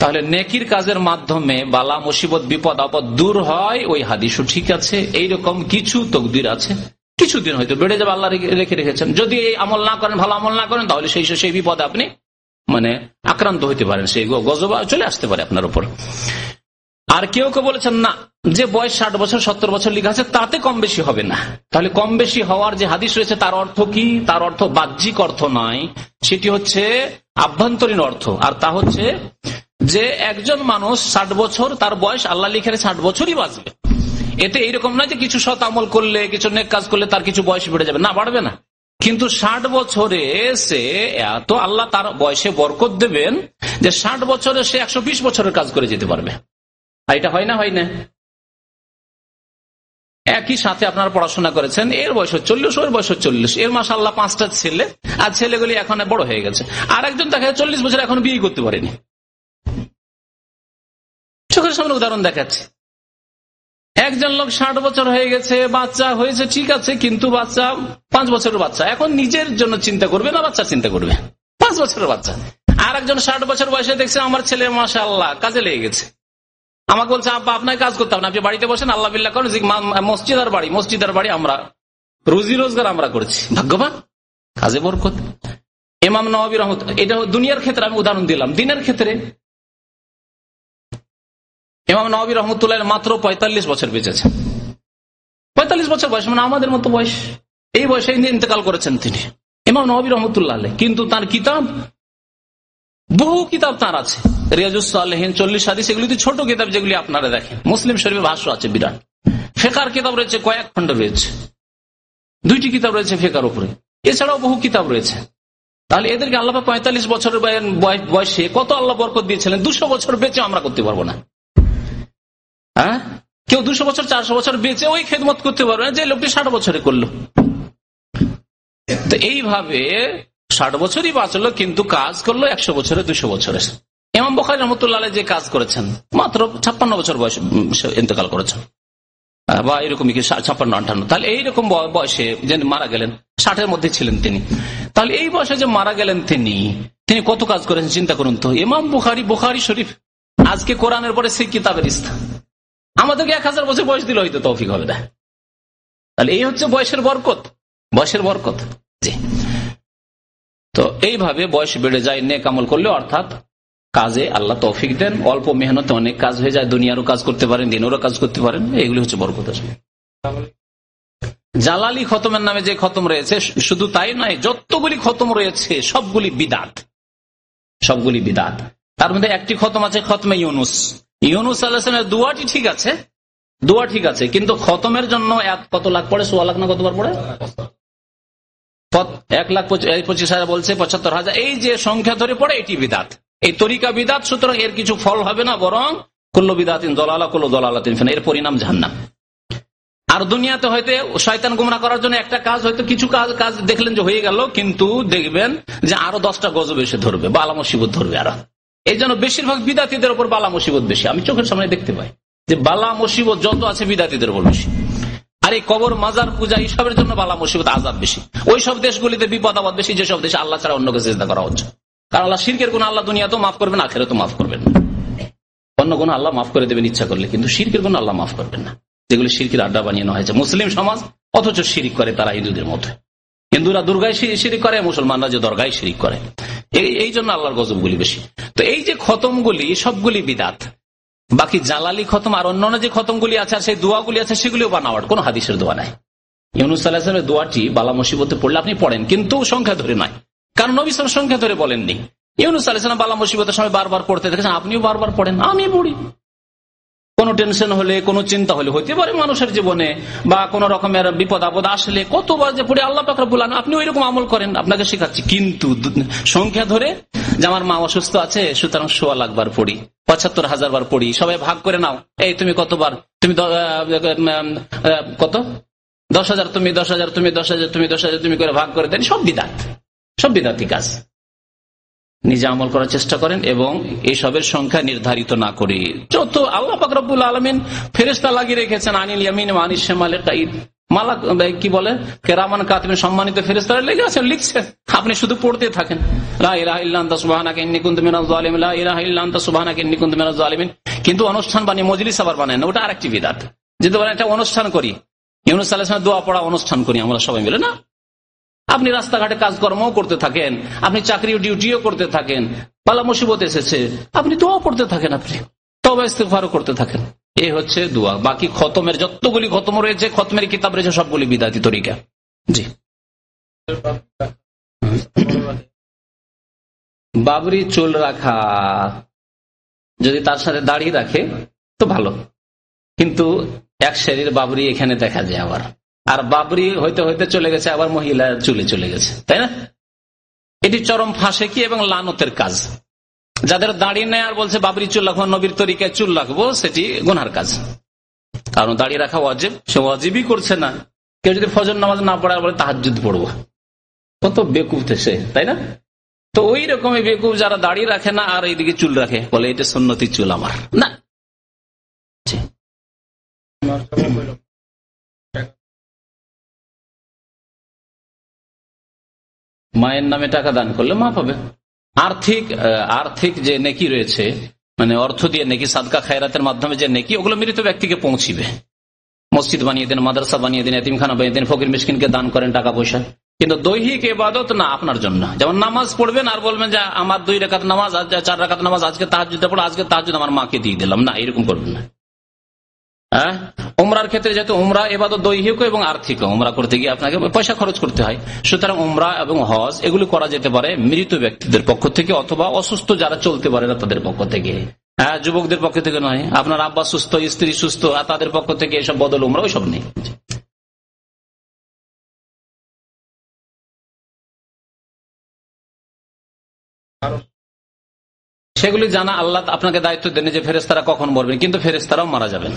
তাহলে নেকির কাজের মাধ্যমে বালা মুসিবত বিপদ আপদ দূর হয়, ওই হাদিসও ঠিক আছে। এইরকম কিছু তকদির আছে, কিছুদিন হয়তো বেড়ে যাবে, আল্লাহ রেখে রেখেছেন। যদি এই আমল না করেন, ভালো আমল না করেন, তাহলে সেই বিপদে আপনি আক্রান্ত হইতে পারেন, সেই গজব চলে আসতে পারে আপনার উপর। আর কেউ বলেছেন না, যে বয়স 60 বছর 70 বছর লেখা আছে তাতে কম বেশি হবে না। তাহলে কম বেশি হওয়ার যে হাদিস রয়েছে তার অর্থ কি? তার অর্থ বাহ্যিক অর্থ নয়, সেটি হচ্ছে আভ্যন্তরীণ অর্থ। আর তা হচ্ছে যে একজন মানুষ 60 বছর তার বয়স আল্লাহ লিখে 60 বছরই বাঁচবে। এতে এইরকম নয় যে কিছু সৎ আমল করলে, কিছু নেক কাজ করলে তার কিছু বয়স বেড়ে যাবে, না, বাড়বে না। কিন্তু 60 বছরে সে এত আল্লাহ তার বয়সে বরকত দেবেন যে 60 বছরে সে 120 বছরের কাজ করে যেতে পারবে। আর এটা হয় না, হয় না? একই সাথে আপনারা পড়াশোনা করেছেন, এর বয়স 40, ওর বয়স 40, এর মাশাআল্লাহ 5টা ছেলে, আর ছেলেগুলি এখন বড় হয়ে গেছে। আর একজন দেখা যায় 40 বছর এখন বিয়ে করতে পারেনি। চোখের সামনে উদাহরণ দেখাচ্ছে। একজন লোক 60 বছর হয়ে গেছে, বাচ্চা হয়েছে, ঠিক আছে, কিন্তু বাচ্চা 5 বছরের বাচ্চা, এখন নিজের জন্য চিন্তা করবে না বাচ্চা চিন্তা করবে, 5 বছরের বাচ্চা। আর একজন 60 বছর বয়সে দেখছে আমার ছেলে মাশাআল্লাহ কাজে লেগে গেছে, আমাকে বলছে আব্বা আপনাকে কাজ করতে হবে না, আপনি বাড়িতে বসেন, আল্লাহ বিল্লাহ করেন, মসজিদের বাড়ি আমরা রুজি রোজগার আমরা করছি, ভাগ্যবান, কাজে বরকত। ইমাম নওয়াবী রাহমাতুল্লাহ, এটা দুনিয়ার ক্ষেত্রে আমি উদাহরণ দিলাম। দিনের ক্ষেত্রে ইমাম নওয়াবী রাহমাতুল্লাহ মাত্র 45 বছর বেঁচেছেন। 45 বছর বয়স, মানে আমাদের মতো বয়স। এই বয়সে ইন্তেকাল করেছেন তিনি, ইমাম নওয়াবী রাহমাতুল্লাহ আলাইহি। কিন্তু তার কিতাব, বহু কিতাব তার আছে, রিয়াজুস সালেহিন, 40 হাদিস, এগুলি তো ছোট কিতাব যেগুলি আপনারা দেখেন। মুসলিম শরীফে ভাষ্য আছে বিরাট, ফিকহের কিতাব রয়েছে কয়েক খণ্ড রয়েছে, 2টি কিতাব রয়েছে ফিকহের উপরে, এছাড়াও বহু কিতাব রয়েছে। তাহলে এদেরকে আল্লাহ 45 বছরের বয়সে কত আল্লাহ বরকত দিয়েছিলেন, 200 বছর বেঁচে আমরা করতে পারবো না। হ্যাঁ, কেউ 200 বছর 400 বছর বেঁচে ওই খেদমত করতে পারবে না যে লোকটি 60 বছরে করলো। তো এইভাবে 60 বছরই বাঁচলো, কিন্তু কাজ করলো 100 বছরে, 200 বছরে। ইমাম বুখারী রাহমাতুল্লাহ আলাইহি যে কাজ করেছেন, মাত্র 56 বছর বয়সে ইন্তেকাল করেছেন, বা এরকমই কি 56-58। তাহলে এইরকম বয়সে যে মারা গেলেন, 60-এর মধ্যে ছিলেন তিনি। তাহলে এই বয়সে যে মারা গেলেন তিনি কত কাজ করেছেন চিন্তা করুন তো। ইমাম বুখারী শরীফ আজকে কোরআনের পরে সেই কিতাবের স্থান, আমাদেরকে 1000 বছর বয়স দিলে হয়তো তৌফিক হবে না। তাহলে এই হচ্ছে বয়সের বরকত, বয়সের বরকত। জি, তো এইভাবে বয়স বেড়ে যায় নেক আমল করলে, অর্থাৎ কাজে আল্লাহ তৌফিক দেন, অল্প মেহনতে অনেক কাজ হয়ে যায়, দুনিয়ারও কাজ করতে পারেন, দিনেরও কাজ করতে পারেন, এগুলি হচ্ছে বরকত। জালালি খতমের নামে যে খতম রয়েছে, শুধু তাই নয়, যতগুলি খতম রয়েছে সবগুলি বিদাত, সবগুলি বিদাত। তার মধ্যে একটি খতম আছে খতমে ইউনুস আলাইহিস সালামের দোয়াটি ঠিক আছে, দোয়া ঠিক আছে, কিন্তু খতমের জন্য কত লাখ পড়ে, 1.25 লাখ না কতবার পড়ে, 1,25,000 বলছে 75,000, এই যে সংখ্যা ধরে পড়ে এটি বিদাত, এই তরিকা বিদাত। সুতরাং এর কিছু ফল হবে না, বরং কুল্লু বিদাতিন দালালা, কুল্লু দালালাতিন ফিন্নার, এর পরিণাম জাহান্নাম। আর দুনিয়াতে হয়তো শয়তান গুমরাহ করার জন্য একটা কাজ, হয়তো কিছু কাজ দেখলেন যে হয়ে গেল, কিন্তু দেখবেন যে আরো 10টা গজব এসে ধরবে, বালা মুসিবত ধরবে আরো। এই জন্য বেশিরভাগ বিদাতীদের উপর বালা মুসিবত বেশি, আমি চোখের সামনে দেখতে পাই যে বালা মুসিবত যত আছে বিদাতীদের উপর বেশি। আর এই কবর মাজার পূজা এইসবের জন্য বালা মুসিবত আযাব বেশি। ওই সব দেশগুলিতে বিপদ আপদ বেশি, যেসব দেশে আল্লাহ ছাড়া অন্যকে সিজদা করা হচ্ছে। কারণ আল্লাহ শিরকের গুনাহ আল্লাহ দুনিয়াতেও মাফ করবেন, আখিরাতেও মাফ করবেন। অন্য গুনাহ আল্লাহ মাফ করে দেবেন ইচ্ছা করলে, কিন্তু শিরকের গুনাহ আল্লাহ মাফ করবেন না, যেগুলি শিরকের আড্ডা বানিয়ে নেওয়া হয়েছে। মুসলিম সমাজ অথচ শিরিক করে তারা হিন্দুদের মতো, হিন্দুরা দুর্গায় শিরিক করে, মুসলমানরা যে দরগায় শিরিক করে, এই জন্য আল্লাহর গজবগুলি বেশি। তো এই যে খতমগুলি সবগুলি বিদাত। বাকি জালালি খতম আর অন্যান্য যে খতমগুলি আছে, আর সেই দোয়াগুলি আছে, সেগুলিও বানাওয়াট, কোন হাদিসের দোয়া নাই। ইউনুস আলাইহিস সালামের দোয়াটি বালা মুসিবতে পড়লে আপনি পড়েন, কিন্তু সংখ্যা ধরে নয়, কারণ নবী সাল্লাল্লাহু আলাইহি ওয়াসাল্লাম সংখ্যা ধরে বলেননি। ইউনুস আলাইহিস সালাম বালা মুসিবতের সময় বারবার পড়তে দেখেছেন, আপনিও বারবার পড়েন, আমি পড়ি। কোন টেনশন হলে, কোন চিন্তা হলে, হইতে পারে মানুষের জীবনে, বা কোন রকমের বিপদ আপদ আসলে কতবার যে পড়ে আল্লাহ পাক রব্বুল আলামিন, আপনি ওইরকম আমল করেন, আপনাকে শেখাচ্ছি। কিন্তু সংখ্যা ধরে যে আমার মা অসুস্থ আছে, সুতরাং 1.25 লাখ বার পড়ি, 75,000 বার পড়ি, সবাই ভাগ করে নাও, এই তুমি কতবার, তুমি কত 10,000, তুমি 10,000, তুমি 10,000, তুমি 10,000, তুমি করে ভাগ করে দেন, সব বিদাত, সব বিদাতি কাজ। নিজে আমল করার চেষ্টা করেন এবং এইসবের সংখ্যা নির্ধারিত না করে, যত আল্লাহ পাক রব্বুল আলামিন ফেরেশতা লাগিয়ে রেখেছেন, আনিল ইয়ামিন ওয়া আনিশ শিমাল কাঈদ, মালাক কি বলে, কেরামান কাতিবিন, সম্মানিত ফেরেশতারা লেগে আছেন, লিখছেন, আপনি শুধু পড়তে থাকেন, লা ইলাহা ইল্লা আনতা সুবহানাকা ইন্নী কুনতু মিনাজ জালিমিন, লা ইলাহা ইল্লা আনতা সুবহানাকা ইন্নী কুনতু মিনাজ জালিমিন। কিন্তু অনুষ্ঠান বানিয়ে মজলিস আবার বানায় না, ওটা আরেকটি বিদআত। যেতে বলেন একটা অনুষ্ঠান করি, ইউনুস আলাইহিস সালামের দোয়া পড়া অনুষ্ঠান করি আমরা সবাই মিলে, না। আপনি রাস্তাঘাটে কাজকর্মও করতে থাকেন, আপনি চাকরি ডিউটিও করতে থাকেন, বালা মুসিবত এসেছে, আপনি দোয়া পড়তে থাকেন, আপনি তওবা ইস্তিগফারও করতে থাকেন, এই হচ্ছে দোয়া। বাকি খতমের যতগুলি খতম রয়েছে, খতমের কিতাব রয়েছে, সবগুলি বিদাতি তরিকা। জি, বাবরি চুল রাখা যদি তার সাথে দাড়ি রাখে তো ভালো, কিন্তু এক শরীর বাবরি এখানে দেখা যায় আবার, আর বাবরি হইতে হইতে চলে গেছে আবার মহিলা চুলে চলে গেছে, তাই না? এটি চরম ফাঁসেকি এবং লানতের কাজ। যাদের দাড়ি নেই আর বলছে বাবরি চুল রাখবো, নবীর তরিকায় চুল রাখবো, সেটি গুনহার কাজ। কারণ দাড়ি রাখা ওয়াজিব, সে ওয়াজিবই করছে না। কেউ যদি ফজর নামাজ না পড়ে আর বলে তাহাজ্জুদ পড়বো, কত বেকুব সে, তাই না? তো ওই রকমই বেকুব যারা দাড়ি রাখে না আর এইদিকে চুল রাখে, বলে এটা সুন্নতি চুল আমার না। মায়ের নামে টাকা দান করলে মা পাবে। আর্থিক যে নেকি রয়েছে, মানে অর্থ দিয়ে নেকি, সাদকা খায়রাতের মাধ্যমে যে নেকি, ওগুলো মৃত ব্যক্তিকে পৌঁছিবে। মসজিদ বানিয়ে দিন, মাদ্রাসা বানিয়ে দিন, এতিমখানা বানিয়ে দিন, ফকির মিসকিনকে দান করেন টাকা পয়সা, কিন্তু দৈহিক ইবাদত না আপনার জন্য। যেমন নামাজ পড়বেন আর বলবেন যে আমার 2 রাকাত নামাজ, 4 রাকাত নামাজ, আজকে তাহাজ্জুদ পড়ো, আজকে তাহাজ্জুদ আমার মাকে দিয়ে দিলাম, না, এরকম করবেন না। হ্যাঁ, উমরার ক্ষেত্রে যেহেতু উমরা ইবাদত দৈহিক এবং আর্থিক, উমরা করতে গিয়ে আপনাকে পয়সা খরচ করতে হয়, সুতরাং উমরা এবং হজ এগুলি করা যেতে পারে মৃত ব্যক্তিদের পক্ষ থেকে, অথবা অসুস্থ যারা চলতে পারে না তাদের পক্ষ থেকে। হ্যাঁ, যুবকদের পক্ষ থেকে নয়, আপনার আব্বা সুস্থ, স্ত্রী সুস্থ, তাদের পক্ষ থেকে এসব বদল উমরা ওইসব নেই। সেগুলি জানা আল্লাহ আপনাকে দায়িত্ব দেন যে ফেরেশতারা কখন মরবেন, কিন্তু ফেরেশতারাও মারা যাবেন।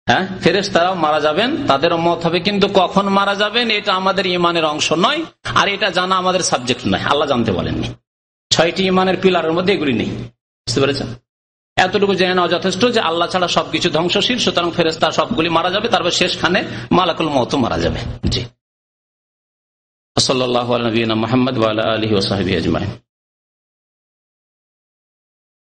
হ্যাঁ, ফেরেশতারাও মারা যাবেন, তাদেরও মত হবে, কিন্তু কখন মারা যাবেন এটা আমাদের ইমানের অংশ নয়, আর এটা জানা আমাদের সাবজেক্ট নয়, আল্লাহ জানতে বলেননি। 6টি ইমানের পিলারের মধ্যে এগুলি নেই, বুঝতে পেরেছেন? এতটুকু জেনে নেওয়া যথেষ্ট যে আল্লাহ ছাড়া সবকিছু ধ্বংসশীল, সুতরাং ফেরেশতা সবগুলি মারা যাবে, তারপর শেষখানে মালাকুল মওত মারা যাবে। জি, সাল্লাল্লাহু আলা নবিয়িনা মুহাম্মদ ওয়া আলা আলিহি ওয়া সাহবিহি আজমাইন।